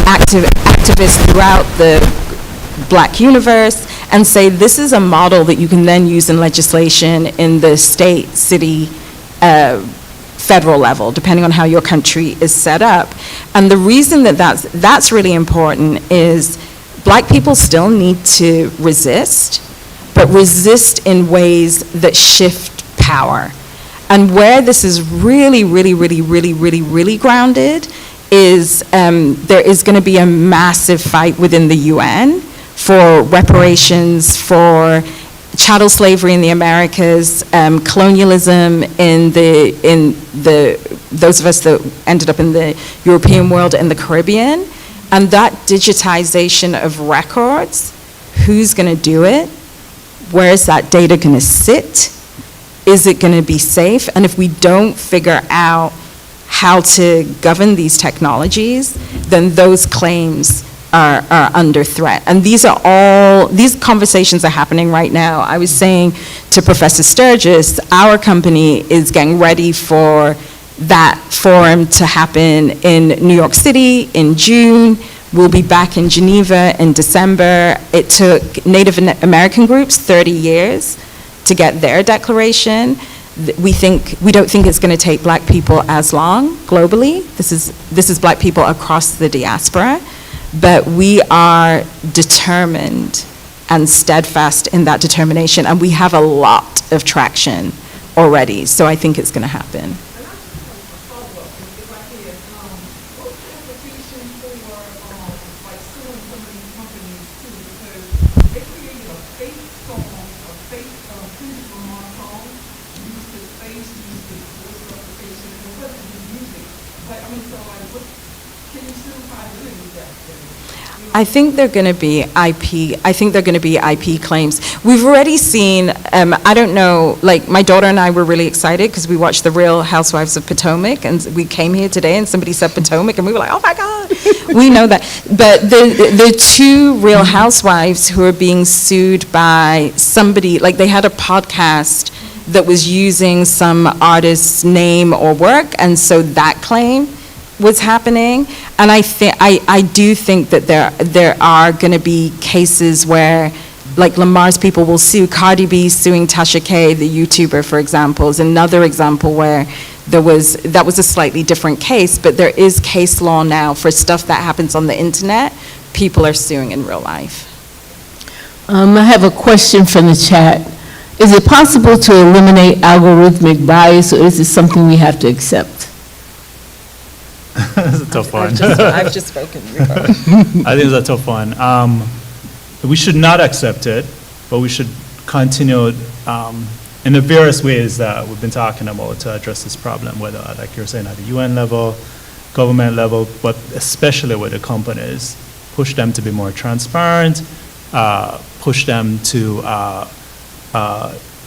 [SPEAKER 4] activists throughout the Black universe and say this is a model that you can then use in legislation in the state, city, federal level, depending on how your country is set up. And the reason that that's really important is Black people still need to resist, but resist in ways that shift power. And where this is really, really, really, really, really, really grounded is there is going to be a massive fight within the UN for reparations, for chattel slavery in the Americas, colonialism in those of us that ended up in the European world and the Caribbean, and that digitization of records. Who's going to do it? Where is that data going to sit? Is it going to be safe? And if we don't figure out how to govern these technologies, then those claims are under threat. And these conversations are happening right now. I was saying to Professor Sturgis, our company is getting ready for that forum to happen in New York City in June. We'll be back in Geneva in December. It took Native American groups 30 years
[SPEAKER 2] to get their declaration. We don't think it's going to take Black people as long globally. This is Black people across the diaspora, but we are determined and steadfast in that determination, and we have a lot of traction already, so I think it's going to happen. I think they're going to be IP. I think they're going to be IP claims. We've already seen, I don't know, like my daughter and I were really excited because we watched The Real Housewives of Potomac, and we came here today and somebody said Potomac and we were like, oh my God, we know that. But the two Real Housewives who are being sued by somebody, like they had a podcast that was using some artist's name or work, and so that claim was happening, and I do think that there are going to be cases where, like Lamar's people will sue. Cardi B suing Tasha K, the YouTuber, for example, is another example where that was a slightly different case, but there is case law now for stuff that happens on the internet. People are suing in real life.
[SPEAKER 1] I have a question from the chat. Is it possible to eliminate algorithmic bias, or is this something we have to accept?
[SPEAKER 3] It's a tough one.
[SPEAKER 2] I've just spoken.
[SPEAKER 3] I think it's a tough one. We should not accept it, but we should continue in the various ways that we've been talking about to address this problem, whether, like you're saying, at the UN level, government level, but especially with the companies. Push them to be more transparent, push them to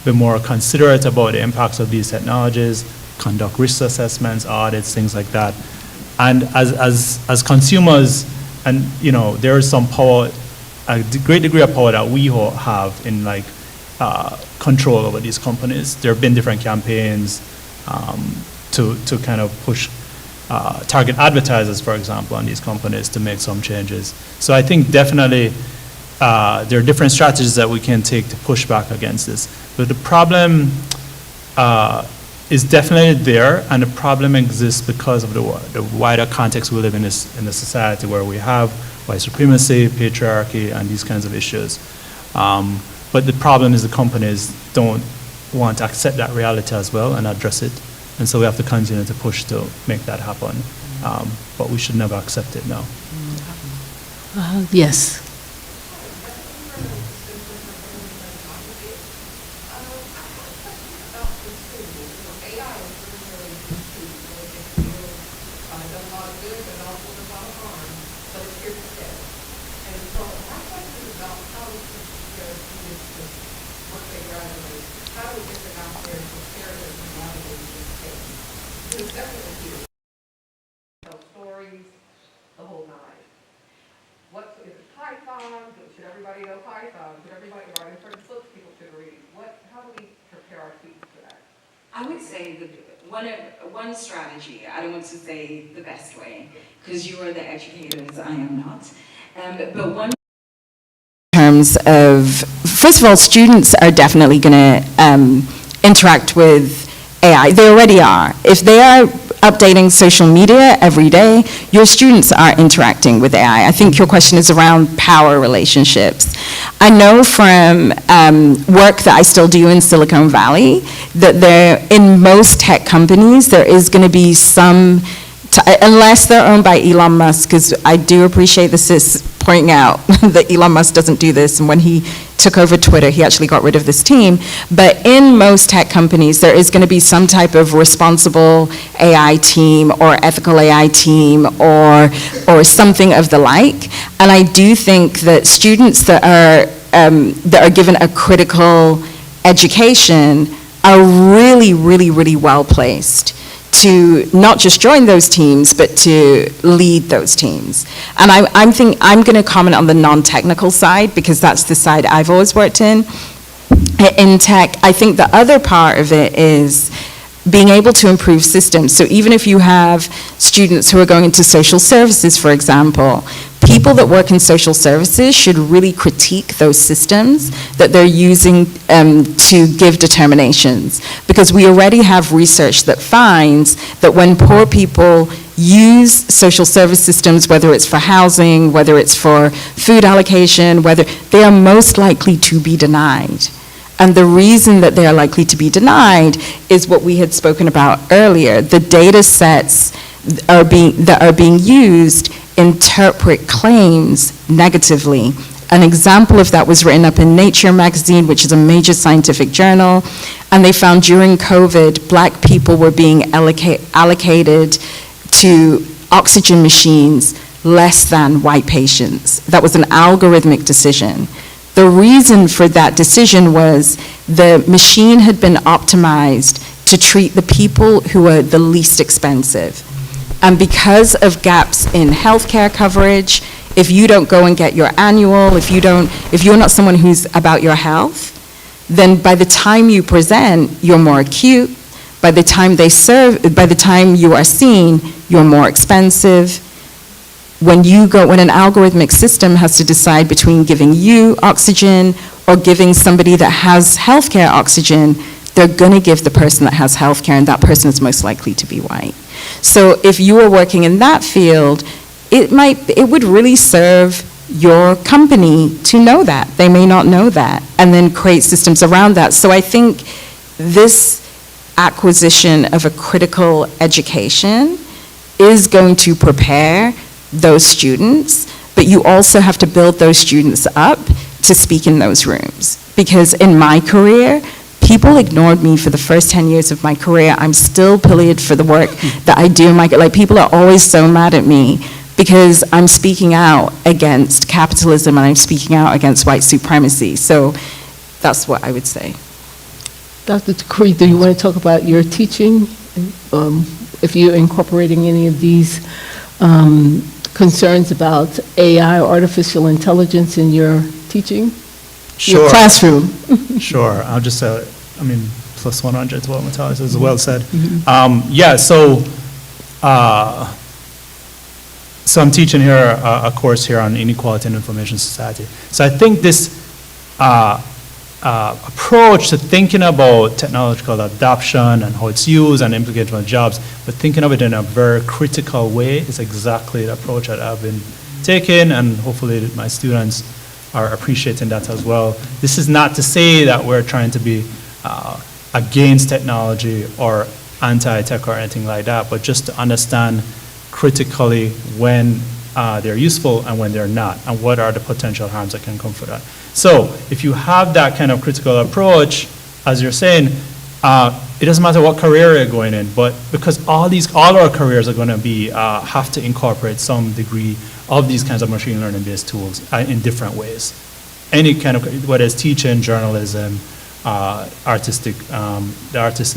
[SPEAKER 3] be more considerate about the impacts of these technologies, conduct risk assessments, audits, things like that. And as consumers, and there is some power, a great degree of power that we have in like control over these companies. There have been different campaigns to kind of push, target advertisers, for example, on these companies to make some changes. So I think definitely there are different strategies that we can take to push back against this. But the problem is definitely there, and the problem exists because of the wider context we live in the society, where we have white supremacy, patriarchy, and these kinds of issues. But the problem is the companies don't want to accept that reality as well and address it, and so we have to continue to push to make that happen. But we should never accept it now.
[SPEAKER 1] Yes.
[SPEAKER 5] Stories, the whole nine. What is it? Python? Should everybody know Python? Should everybody write certain books people should read? How do we prepare our students for that?
[SPEAKER 4] I would say that one strategy, I don't want to say the best way, because you are the educators, I am not, but one in terms of, first of all, students are definitely going to interact with AI. They already are. If they are updating social media every day, your students are interacting with AI. I think your question is around power relationships. I know from work that I still do in Silicon Valley that in most tech companies, there is going to be some, unless they're owned by Elon Musk, because I do appreciate the sis pointing out that Elon Musk doesn't do this, and when he took over Twitter, he actually got rid of this team. But in most tech companies, there is going to be some type of responsible AI team or ethical AI team or something of the like. And I do think that students that are given a critical education are really, really, really well placed to not just join those teams, but to lead those teams. And I'm going to comment on the non-technical side, because that's the side I've always worked in. In tech, I think the other part of it is being able to improve systems. So even if you have students who are going into social services, for example, people that work in social services should really critique those systems that they're using to give determinations. Because we already have research that finds that when poor people use social service systems, whether it's for housing, whether it's for food allocation, whether they are most likely to be denied. And the reason that they are likely to be denied is what we had spoken about earlier. The data sets that are being used interpret claims negatively. An example of that was written up in Nature magazine, which is a major scientific journal, and they found during COVID, Black people were being allocated to oxygen machines less than white patients. That was an algorithmic decision. The reason for that decision was the machine had been optimized to treat the people who were the least expensive. And because of gaps in healthcare coverage, if you don't go and get your annual, if you're not someone who's about your health, then by the time you present, you're more acute. By the time you are seen, you're more expensive. When an algorithmic system has to decide between giving you oxygen or giving somebody that has healthcare oxygen, they're gonna give the person that has healthcare, and that person is most likely to be white. So if you are working in that field, it would really serve your company to know that. They may not know that, and then create systems around that. So I think this acquisition of a critical education is going to prepare those students, but you also have to build those students up to speak in those rooms. Because in my career, people ignored me for the first 10 years of my career. I'm still pilloried for the work that I do. People are always so mad at me because I'm speaking out against capitalism and I'm speaking out against white supremacy. So that's what I would say.
[SPEAKER 1] Dr. Thakur, do you want to talk about your teaching? If you're incorporating any of these concerns about AI or artificial intelligence in your teaching?
[SPEAKER 3] Sure.
[SPEAKER 1] Your classroom.
[SPEAKER 3] Sure. I'll just say, plus 100 to what Mutale says, well said.
[SPEAKER 1] Mm-hmm.
[SPEAKER 3] So I'm teaching here a course here on inequality in information society. So I think this approach to thinking about technological adoption and how it's used and implications on jobs, but thinking of it in a very critical way is exactly the approach that I've been taking, and hopefully my students are appreciating that as well. This is not to say that we're trying to be against technology or anti-tech or anything like that, but just to understand critically when they're useful and when they're not, and what are the potential harms that can come for that. So if you have that kind of critical approach, as you're saying, it doesn't matter what career you're going in, but because all our careers are going to be have to incorporate some degree of these kinds of machine learning based tools in different ways. Any kind of, whether it's teaching, journalism, the artist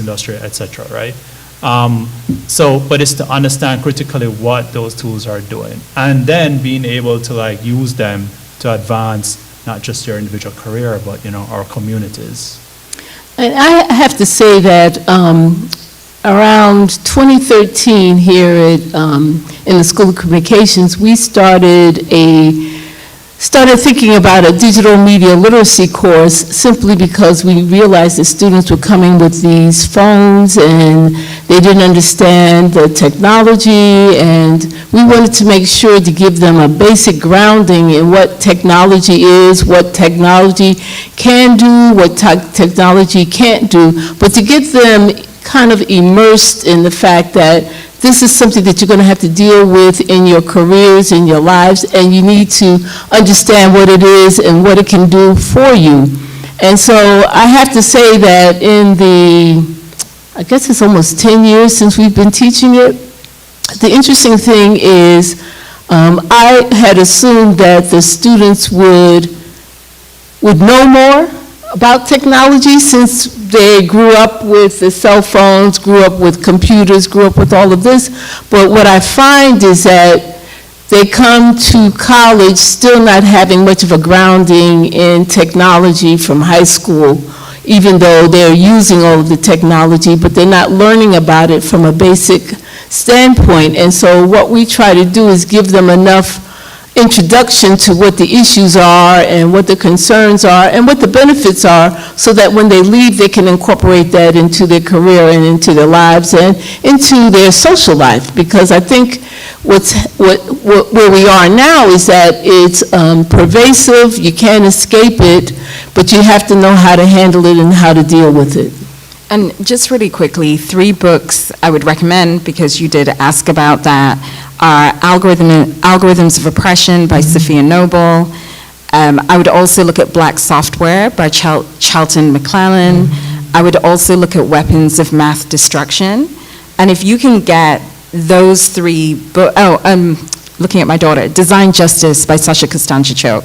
[SPEAKER 3] industry, etc., right? But it's to understand critically what those tools are doing, and then being able to use them to advance not just your individual career, but our communities.
[SPEAKER 1] And I have to say that around 2013 here in the School of Communications, we started thinking about a digital media literacy course simply because we realized that students were coming with these phones and they didn't understand the technology, and we wanted to make sure to give them a basic grounding in what technology is, what technology can do, what technology can't do, but to get them kind of immersed in the fact that this is something that you're going to have to deal with in your careers, in your lives, and you need to understand what it is and what it can do for you. And so I have to say that I guess it's almost 10 years since we've been teaching it. The interesting thing is I had assumed that the students would know more about technology since they grew up with the cell phones, grew up with computers, grew up with all of this. But what I find is that they come to college still not having much of a grounding in technology from high school, even though they're using all of the technology, but they're not learning about it from a basic standpoint. And so what we try to do is give them enough introduction to what the issues are and what the concerns are and what the benefits are, so that when they leave, they can incorporate that into their career and into their lives and into their social life. Because I think where we are now is that it's pervasive, you can't escape it, but you have to know how to handle it and how to deal with it.
[SPEAKER 2] And just really quickly, 3 books I would recommend, because you did ask about that, are Algorithms of Oppression by Sophia Noble. I would also look at Black Software by Charlton McClellan. I would also look at Weapons of Math Destruction. And if you can get those 3 books, looking at my daughter, Design Justice by Sasha Kostanchuk.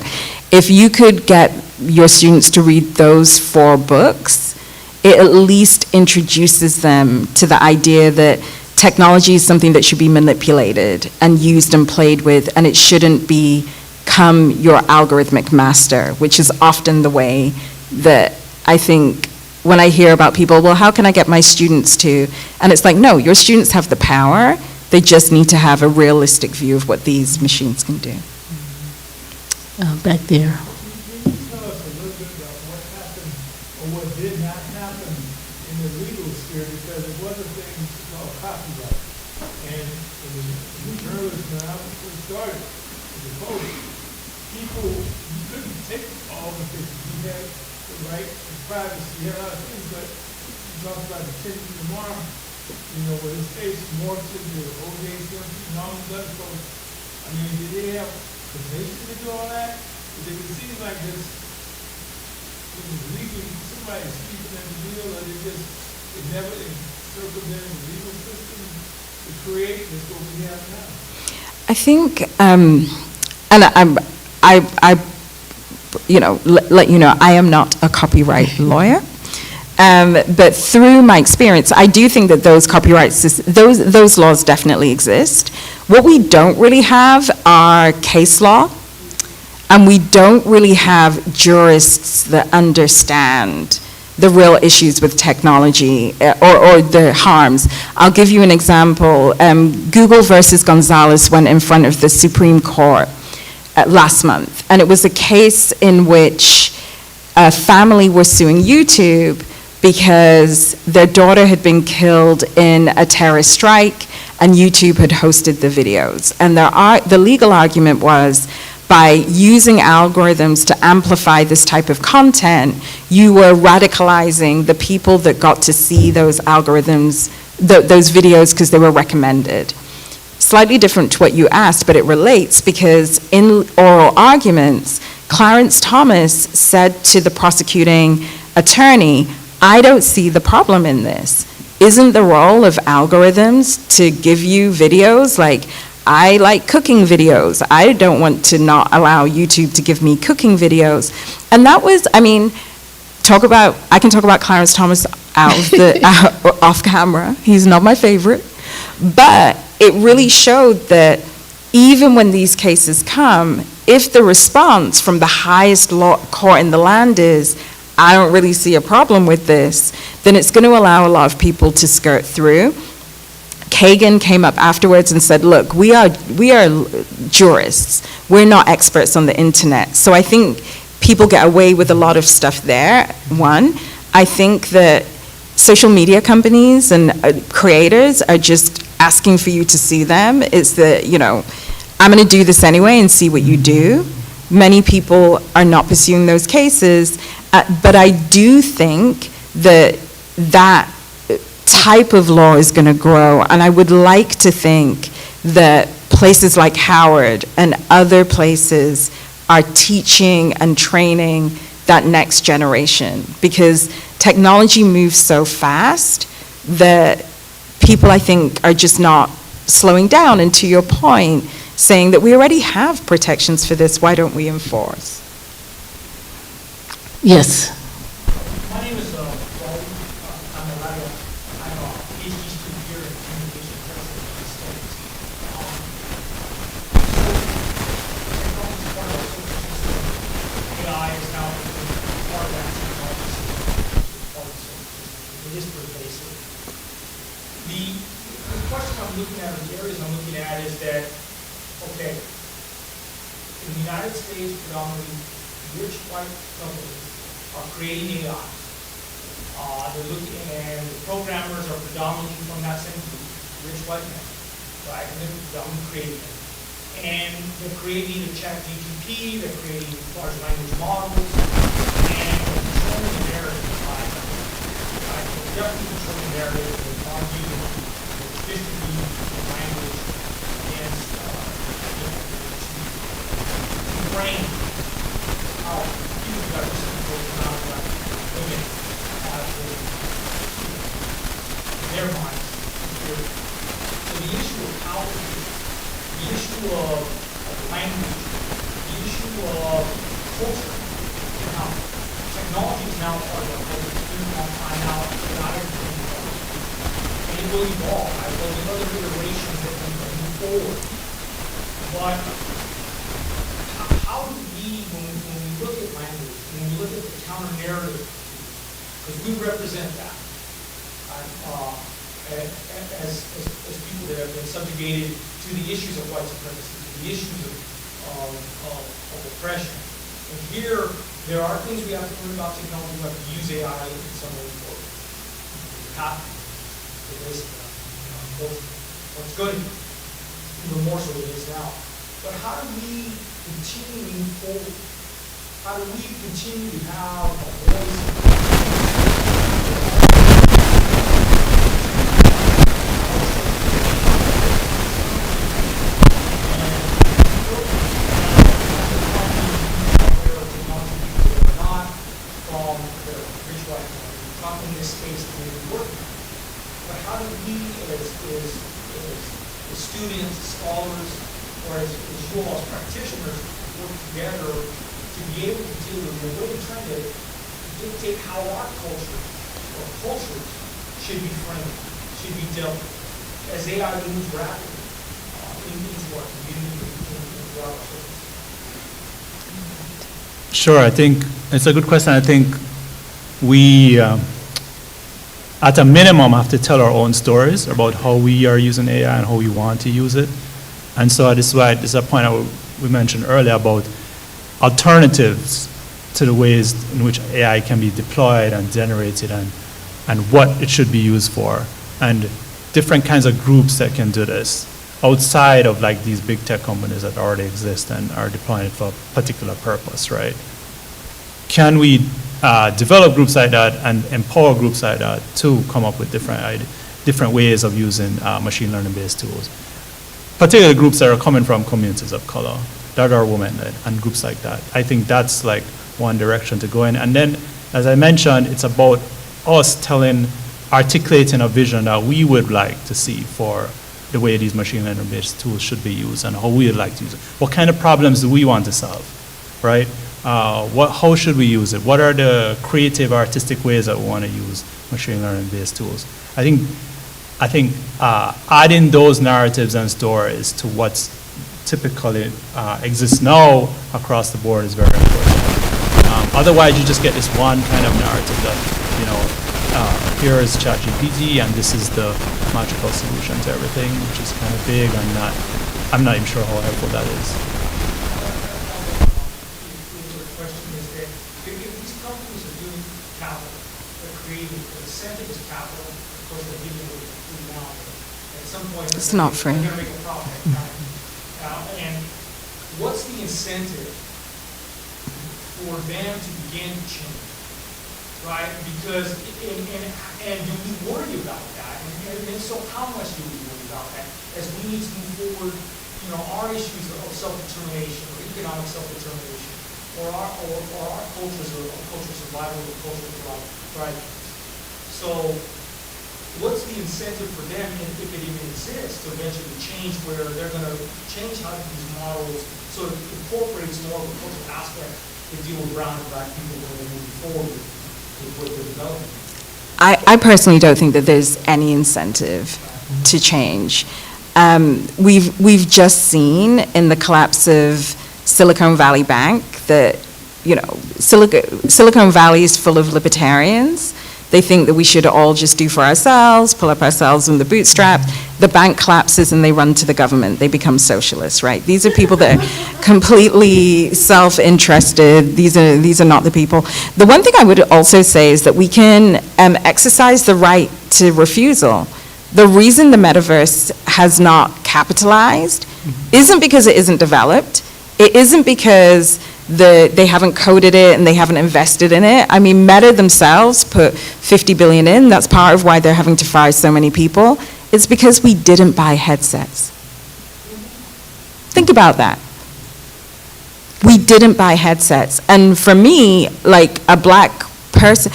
[SPEAKER 2] If you could get your students to read those 4 books, it at least introduces them to the idea that technology is something that should be manipulated and used and played with, and it shouldn't become your algorithmic master, which is often the way that I think when I hear about people, well, how can I get my students to? And it's like, no, your students have the power. They just need to have a realistic view of what these machines can do.
[SPEAKER 1] Back there.
[SPEAKER 7] Can you tell us a little bit about what happened or what did not happen in the legal sphere? Because it was a thing called copyright. And in journalism, when I first started as a post, people, you couldn't take all the pictures. You had the right to privacy, you had a lot of things, but you talked about the Kendrick Lamar, where his face morphed into O.J. Simpson and all these other folks. I mean, did they have permission to do all that? Because it seems like this, it was legally, somebody speaking in the deal, or it never circumvented the legal system to create this what we have now.
[SPEAKER 2] I think, and I let you know, I am not a copyright lawyer. But through my experience, I do think that those those laws definitely exist. What we don't really have are case law, and we don't really have jurists that understand the real issues with technology or the harms. I'll give you an example. Google versus Gonzalez went in front of the Supreme Court last month, and it was a case in which a family was suing YouTube because their daughter had been killed in a terrorist strike and YouTube had hosted the videos. And the legal argument was, by using algorithms to amplify this type of content, you were radicalizing the people that got to see those algorithms, those videos, because they were recommended. Slightly different to what you asked, but it relates, because in oral arguments, Clarence Thomas said to the prosecuting attorney, I don't see the problem in this. Isn't the role of algorithms to give you videos? Like, I like cooking videos. I don't want to not allow YouTube to give me cooking videos. And that was, I mean, I can talk about Clarence Thomas off camera. He's not my favorite. But it really showed that even when these cases come, if the response from the highest law court in the land is, I don't really see a problem with this, then it's going to allow a lot of people to skirt through. Kagan came up afterwards and said, look, we are jurists. We're not experts on the internet. So I think people get away with a lot of stuff there, one. I think that social media companies and creators are just asking for you to see them. It's the, I'm going to do this anyway and see what you do. Many people are not pursuing those cases, but I do think that that type of law is going to grow, and I would like to think that places like Howard and other places are teaching and training that next generation, because technology moves so fast that people, I think, are just not slowing down, and to your point, saying that we already have protections for this, why don't we enforce?
[SPEAKER 1] Yes.
[SPEAKER 7] My name is Mahalia. I'm a PhD student here at Communication President of Studies. AI is now part of that technology system. It is pervasive. The question I'm looking at, or the areas I'm looking at, is that, okay,
[SPEAKER 8] in the United States, predominantly rich white companies are creating AI. They're looking, and the programmers are predominantly from that same group, rich white men, right? And they're predominantly creating it. And they're creating the ChatGPT, they're creating large language models, and they're controlling the narrative, right? They're definitely controlling the narrative, they're arguing, they're distributing the language against, to frame how huge diversity amount of women have in their minds. So the issue of power, the issue of language, the issue of culture, now, technology is now part of our culture. It's been a long time now, not everything is. And it will evolve. I will be other iterations that can move forward. But how do we, when we look at language, when we look at the counter-narrative, because we represent that, as people that have been subjugated to the issues of white supremacy, to the issues of oppression. And here, there are things we have to learn about technology. We have to use AI in some way for this, what's good, even more so than it is now. But how do we continue to move forward? How do we continue to have a voice? In this space that we're working. But how do we, as students, as scholars, or as you all as practitioners, work together to be able to deal with it? What are we trying to dictate how our culture or cultures should be framed, should be dealt with, as AI moves rapidly into our community and throughout our system?
[SPEAKER 3] Sure, I think it's a good question. I think we, at a minimum, have to tell our own stories about how we are using AI and how we want to use it. And so this is why, this is a point we mentioned earlier about alternatives to the ways in which AI can be deployed and generated and what it should be used for, and different kinds of groups that can do this outside of like these big tech companies that already exist and are deploying it for a particular purpose, right? Can we develop groups like that and empower groups like that to come up with different ways of using machine learning based tools, particularly groups that are coming from communities of color, that are women-led, and groups like that. I think that's like one direction to go in. And then, as I mentioned, it's about us articulating a vision that we would like to see for the way these machine learning based tools should be used and how we would like to use it. What kind of problems do we want to solve, right? How should we use it? What are the creative, artistic ways that we want to use machine learning-based tools? I think adding those narratives and stories to what's typically exists now across the board is very important. Otherwise, you just get this one kind of narrative that, here is ChatGPT and this is the magical solution to everything, which is kind of big and I'm not even sure how helpful that is.
[SPEAKER 2] It's not free.
[SPEAKER 8] And what's the incentive for them to begin to change, right? Because, and do we worry about that? And so how much do we worry about that? As we need to move forward, our issues of self-determination or economic self-determination, or our cultures or cultural survival or cultural thriving. So, what's the incentive for them, if it even exists, to eventually change where they're going to change how these models so it incorporates more of a cultural aspect to deal with brown and black people when they're moving forward with what they're developing?
[SPEAKER 2] I personally don't think that there's any incentive to change. We've just seen in the collapse of Silicon Valley Bank that, Silicon Valley is full of libertarians. They think that we should all just do for ourselves, pull up ourselves in the bootstrap.
[SPEAKER 4] the bank collapses and they run to the government, they become socialists, right? These are people that are completely self-interested. These are not the people. The one thing I would also say is that we can exercise the right to refusal. The reason the metaverse has not capitalized isn't because it isn't developed. It isn't because they haven't coded it and they haven't invested in it. I mean, Meta themselves put 50 billion in. That's part of why they're having to fire so many people. It's because we didn't buy headsets. Think about that. We didn't buy headsets. And for me, like a black person,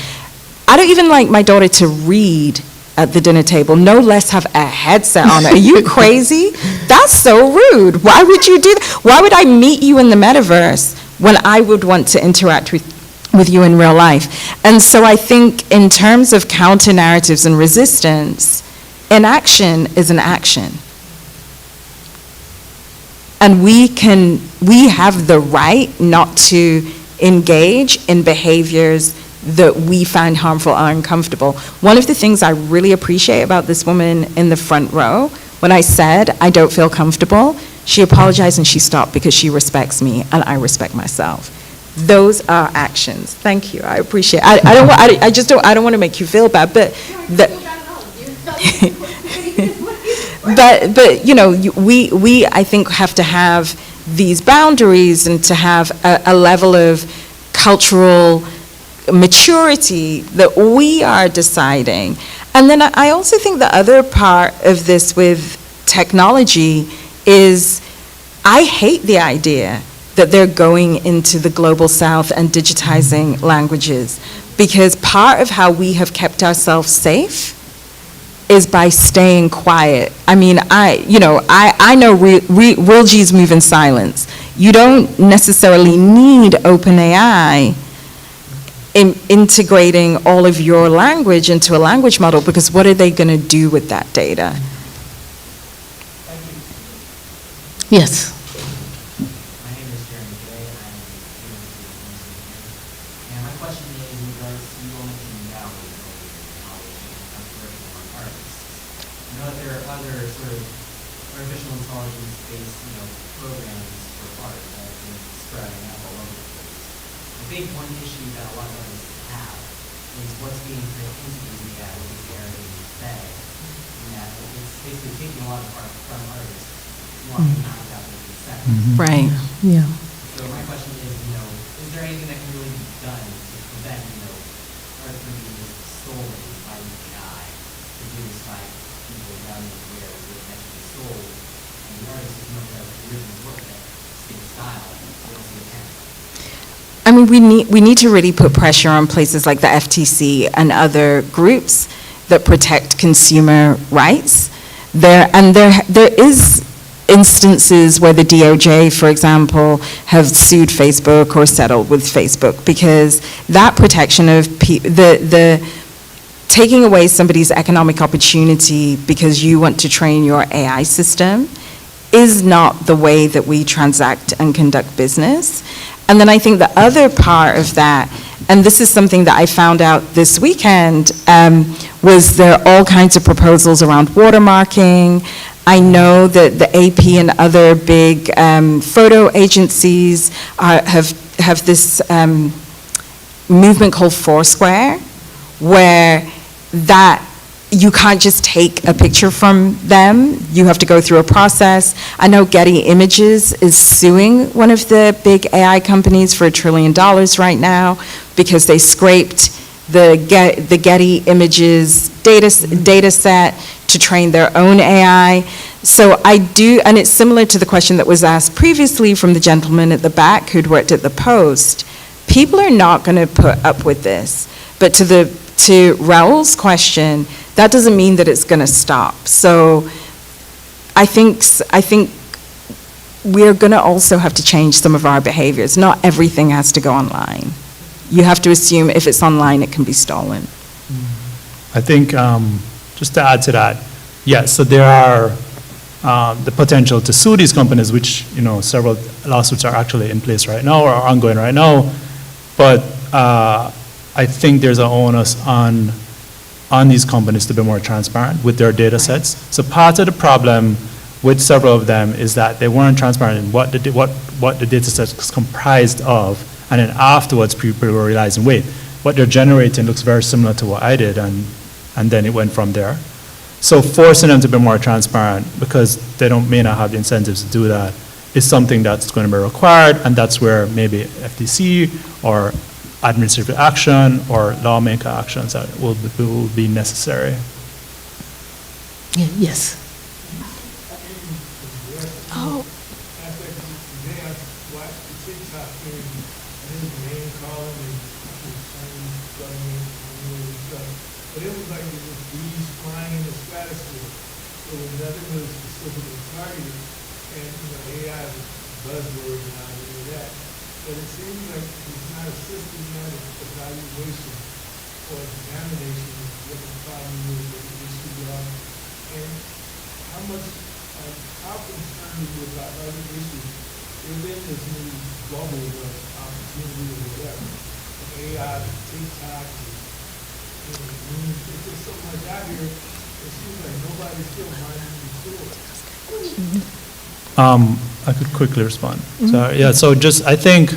[SPEAKER 4] I don't even like my daughter to read at the dinner table, no less have a headset on. Are you crazy? That's so rude. Why would you do that? Why would I meet you in the metaverse when I would want to interact with you in real life? And so I think in terms of counter narratives and resistance, inaction is an action. And we have the right not to engage in behaviors that we find harmful or uncomfortable. One of the things I really appreciate about this woman in the front row, when I said I don't feel comfortable, she apologized and she stopped because she respects me and I respect myself. Those are actions. Thank you. I appreciate it. I don't want to make you feel bad, but but you know, we I think have to have these boundaries and to have a level of cultural maturity that we are deciding. And then I also think the other part of this with technology is I hate the idea that they're going into the global south and digitizing languages, because part of how we have kept ourselves safe is by staying quiet. I mean, I know real G's move in silence. You don't necessarily need OpenAI integrating all of your language into a language model, because what are they going to do with that data?
[SPEAKER 1] Yes.
[SPEAKER 9] My name is Jeremy Gray. I'm a and my question is in regards to you all mentioning download knowledge and curriculum on artists. I know that there are other sort of artificial intelligence-based, programs for art that have been spreading out all over the place. I think one issue that a lot of artists have is what's being put into these AI, what is already fed, and that it's basically taking a lot of art from artists, walking out without their consent.
[SPEAKER 4] Right.
[SPEAKER 1] Yeah.
[SPEAKER 9] So my question is, is there anything that can really be done to prevent, art from being just stolen by AI, produced by people without even aware that it's actually sold, and the artist is much of the original work that same style, so it's the intent.
[SPEAKER 4] I mean, we need to really put pressure on places like the FTC and other groups that protect consumer rights. There is instances where the DOJ, for example, have sued Facebook or settled with Facebook, because that protection of the taking away somebody's economic opportunity because you want to train your AI system is not the way that we transact and conduct business. And then I think the other part of that, and this is something that I found out this weekend, was there are all kinds of proposals around watermarking. I know that the AP and other big photo agencies have this movement called Foursquare, where that you can't just take a picture from them. You have to go through a process. I know Getty Images is suing one of the big AI companies for $1 trillion right now because they scraped the Getty Images data set to train their own AI. So I do, and it's similar to the question that was asked previously from the gentleman at the back who'd worked at the Post. People are not going to put up with this. But to Raul's question, that doesn't mean that it's going to stop. So I think we're going to also have to change some of our behaviors. Not everything has to go online. You have to assume if it's online, it can be stolen.
[SPEAKER 3] I think, just to add to that, yes, so there are the potential to sue these companies, which, several lawsuits are actually in place right now or are ongoing right now. But I think there's an onus on on these companies to be more transparent with their data sets. So part of the problem with several of them is that they weren't transparent in what the data set was comprised of, and then afterwards people were realizing, wait, what they're generating looks very similar to what I did, and then it went from there. So forcing them to be more transparent, because they may not have the incentives to do that, is something that's going to be required, and that's where maybe FTC or administrative action or lawmaker actions that will be necessary.
[SPEAKER 1] Yeah, yes. Oh.
[SPEAKER 7] Today I watched the TikTok thing, and it was name calling and Chinese government and stuff. But it was like it was bees flying in the stratosphere. So nothing was specifically targeted. And AI is a buzzword now and all that. But it seems like it's not a systematic evaluation or examination of what the problem is, what the issues are, and how concerned are you about other issues within this new bubble of opportunity or whatever. AI, TikTok, there's just so much out here, it seems like nobody's still minding the store.
[SPEAKER 3] I could quickly respond. So yeah, so just I think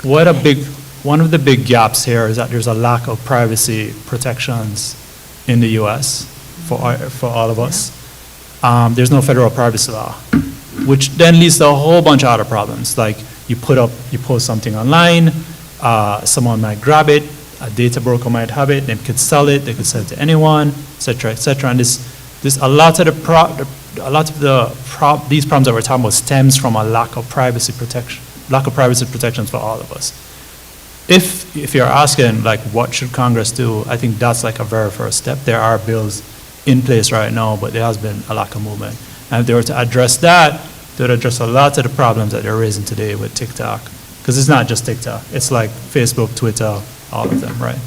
[SPEAKER 3] one of the big gaps here is that there's a lack of privacy protections in the U.S. for all of us. There's no federal privacy law, which then leads to a whole bunch of other problems. Like you post something online, someone might grab it, a data broker might have it, they could sell it to anyone, et cetera, et cetera. And these problems that we're talking about stems from a lack of privacy protections for all of us. If you're asking like what should Congress do, I think that's like a very first step. There are bills in place right now, but there has been a lack of movement. And if they were to address that, they would address a lot of the problems that they're raising today with TikTok. Because it's not just TikTok, it's like Facebook, Twitter, all of them, right?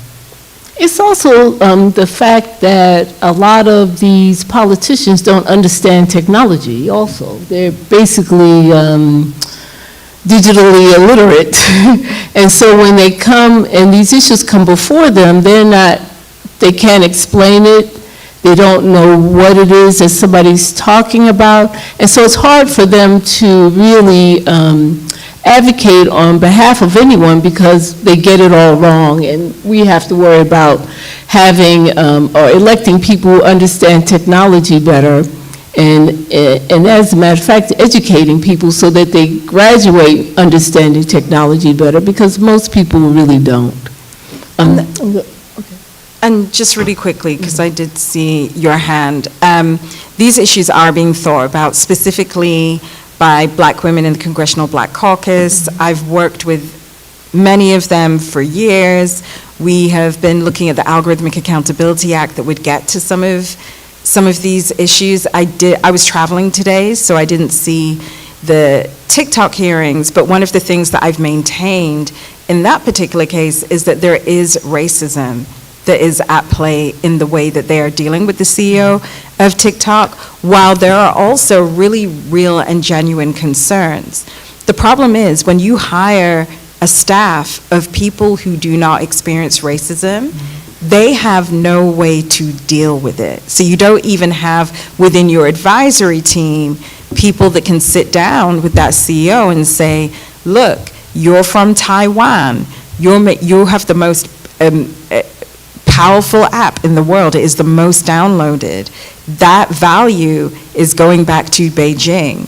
[SPEAKER 1] It's also the fact that a lot of these politicians don't understand technology also. They're basically digitally illiterate. And so when they come and these issues come before them, they can't explain it. They don't know what it is that somebody's talking about. And so it's hard for them to really advocate on behalf of anyone because they get it all wrong, and we have to worry about having or electing people who understand technology better, and as a matter of fact, educating people so that they graduate understanding technology better, because most people really don't.
[SPEAKER 2] And just really quickly, because I did see your hand, these issues are being thought about specifically by Black women in the Congressional Black Caucus. I've worked with many of them for years. We have been looking at the Algorithmic Accountability Act that would get to some of these issues. I was traveling today, so I didn't see the TikTok hearings, but one of the things that I've maintained in that particular case is that there is racism that is at play in the way that they are dealing with the CEO of TikTok, while there are also really real and genuine concerns. The problem is when you hire a staff of people who do not experience racism, they have no way to deal with it. So you don't even have within your advisory team people that can sit down with that CEO and say, look, you're from Taiwan, you have the most powerful app in the world. It is the most downloaded. That value is going back to Beijing.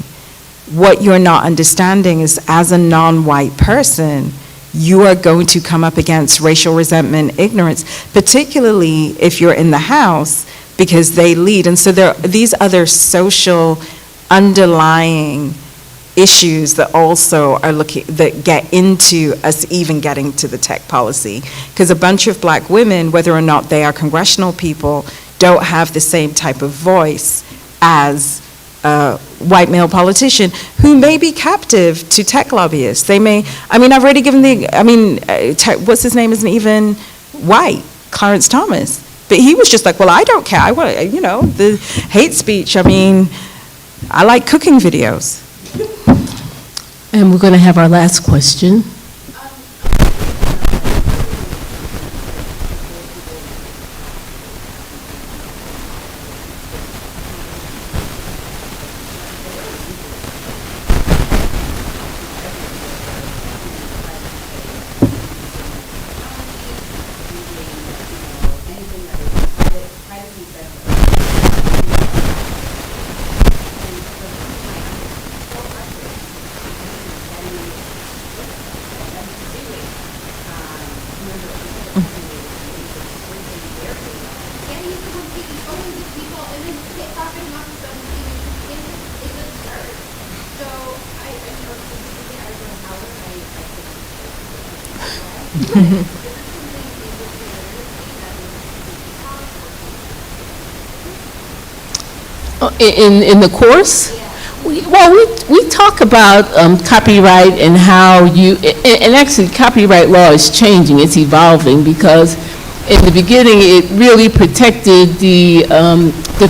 [SPEAKER 2] What you're not understanding is, as a non-white person, you are going to come up against racial resentment, ignorance, particularly if you're in the House, because they lead. And so there are these other social underlying issues that also are that get into us even getting to the tech policy. Because a bunch of Black women, whether or not they are congressional people, don't have the same type of voice as a white male politician who may be captive to tech lobbyists. They may, I've already given what's his name isn't even white, Clarence Thomas. But he was just like, well, I don't care. I want, the hate speech, I like cooking videos.
[SPEAKER 1] And we're going to have our last question. In the course? We talk about copyright and how and actually copyright law is changing, it's evolving, because in the beginning it really protected the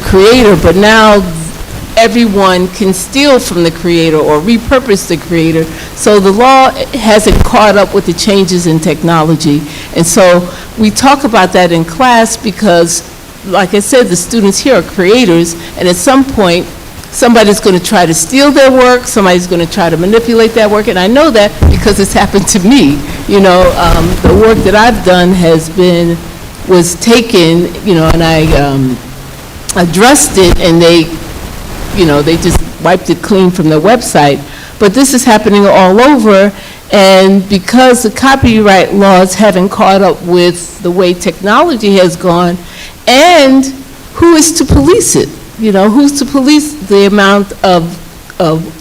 [SPEAKER 1] creator, but now everyone can steal from the creator or repurpose the creator. So the law hasn't caught up with the changes in technology. And so we talk about that in class because, like I said, the students here are creators, and at some point, somebody's going to try to steal their work, somebody's going to try to manipulate that work, and I know that because it's happened to me. You know, the work that I've done was taken, you know, and I addressed it, and they just wiped it clean from their website. But this is happening all over, and because the copyright laws haven't caught up with the way technology has gone, and who is to police it? You know, who's to police the amount of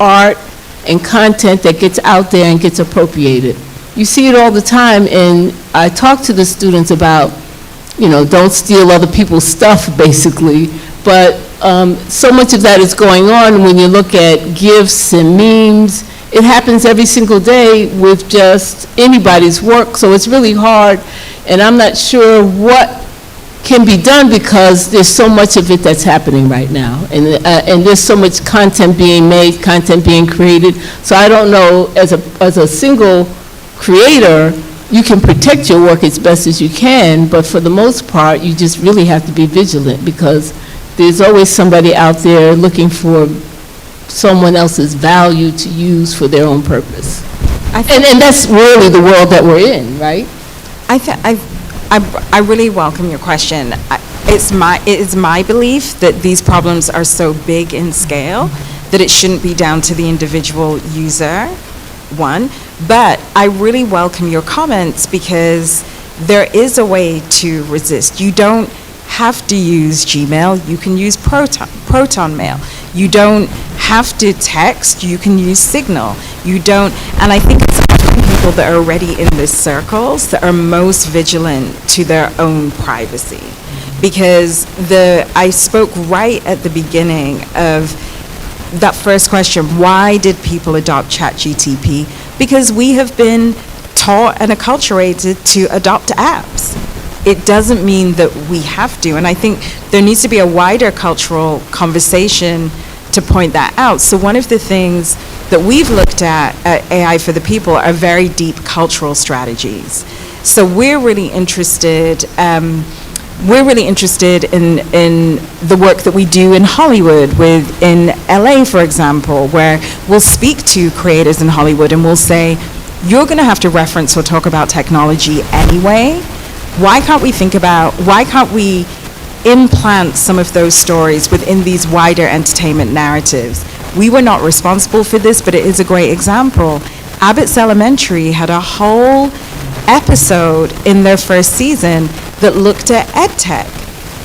[SPEAKER 1] art and content that gets out there and gets appropriated? You see it all the time, and I talk to the students about, you know, don't steal other people's stuff, basically, but so much of that is going on when you look at GIFs and memes. It happens every single day with just anybody's work, so it's really hard, and I'm not sure what can be done because there's so much of it that's happening right now, and there's so much content being made, content being created. So I don't know, as a single creator, you can protect your work as best as you can, but for the most part, you just really have to be vigilant because there's always somebody out there looking for someone else's value to use for their own purpose. And that's really the world that we're in, right?
[SPEAKER 2] I really welcome your question. It is my belief that these problems are so big in scale that it shouldn't be down to the individual user, one. But I really welcome your comments because there is a way to resist. You don't have to use Gmail, you can use Proton Mail. You don't have to text, you can use Signal. You don't, and I think it's people that are already in these circles that are most vigilant to their own privacy. Because I spoke right at the beginning of that first question, why did people adopt ChatGPT? Because we have been taught and acculturated to adopt apps. It doesn't mean that we have to, and I think there needs to be a wider cultural conversation to point that out. So one of the things that we've looked at AI for the People are very deep cultural strategies. So we're really interested in the work that we do in Hollywood, in LA, for example, where we'll speak to creators in Hollywood and we'll say, you're going to have to reference or talk about technology anyway. Why can't we implant some of those stories within these wider entertainment narratives? We were not responsible for this, but it is a great example. Abbott's Elementary had a whole episode in their first season that looked at EdTech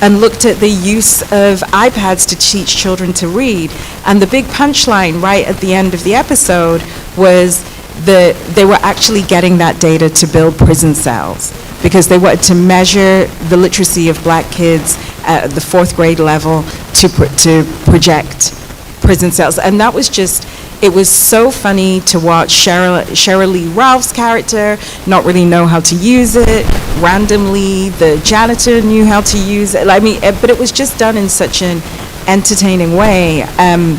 [SPEAKER 2] and looked at the use of iPads to teach children to read. And the big punchline right at the end of the episode was that they were actually getting that data to build prison cells because they wanted to measure the literacy of black kids at the 4th grade level to project prison cells. And that was just, it was so funny to watch Sheryl Lee Ralph's character not really know how to use it. Randomly, the janitor knew how to use it. I mean, but it was just done in such an entertaining way. I'm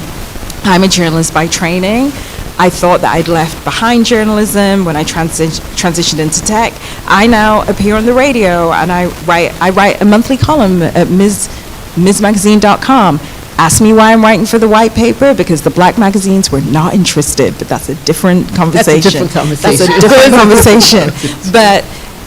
[SPEAKER 2] a journalist by training. I thought that I'd left behind journalism when I transitioned into tech. I now appear on the radio, and I write a monthly column at MsMagazine.com. Ask me why I'm writing for the white paper, because the black magazines were not interested, but that's a different conversation. That's a different conversation. But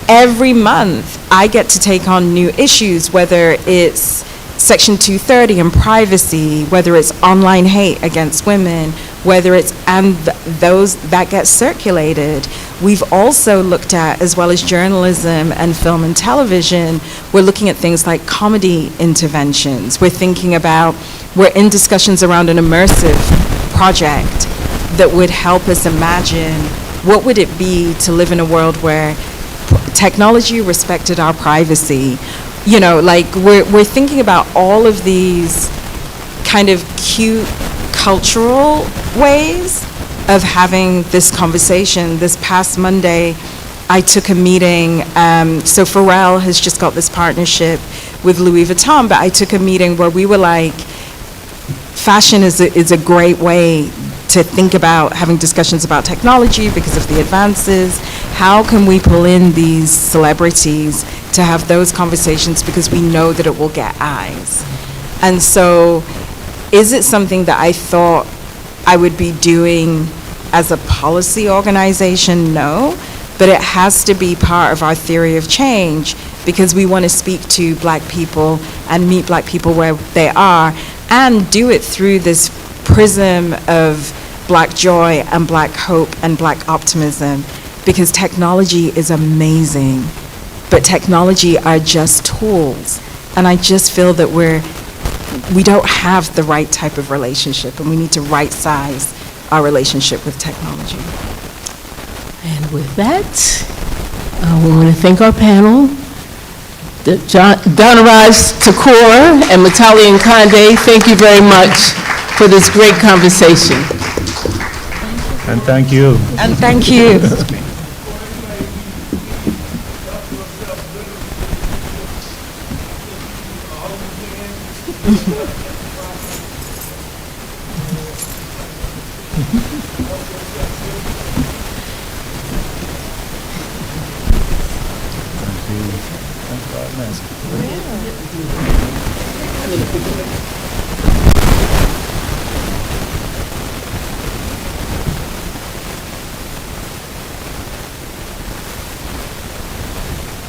[SPEAKER 2] every month, I get to take on new issues, whether it's Section 230 and privacy, whether it's online hate against women, whether it's, and those that get circulated. We've also looked at, as well as journalism and film and television, we're looking at things like comedy interventions. We're thinking about, we're in discussions around an immersive project that would help us imagine what would it be to live in a world where technology respected our privacy. You know, like we're thinking about all of these kind of cute cultural ways of having this conversation. This past Monday, I took a meeting, so Pharrell has just got this partnership with Louis Vuitton, but I took a meeting where we were like, fashion is a great way to think about having discussions about technology because of the advances. How can we pull in these celebrities to have those conversations because we know that it will get eyes? And so, is it something that I thought I would be doing as a policy organization? No, but it has to be part of our theory of change because we want to speak to Black people and meet Black people where they are and do it through this prism of Black joy and Black hope and Black optimism, because technology is amazing, but technology are just tools. And I just feel that we don't have the right type of relationship, and we need to right size our relationship with technology.
[SPEAKER 1] And with that, we want to thank our panel, Dhanaraj, Thakur, and Mutale and Nkonde. Thank you very much for this great conversation.
[SPEAKER 3] And thank you.
[SPEAKER 2] And thank you.
[SPEAKER 3] Thank you.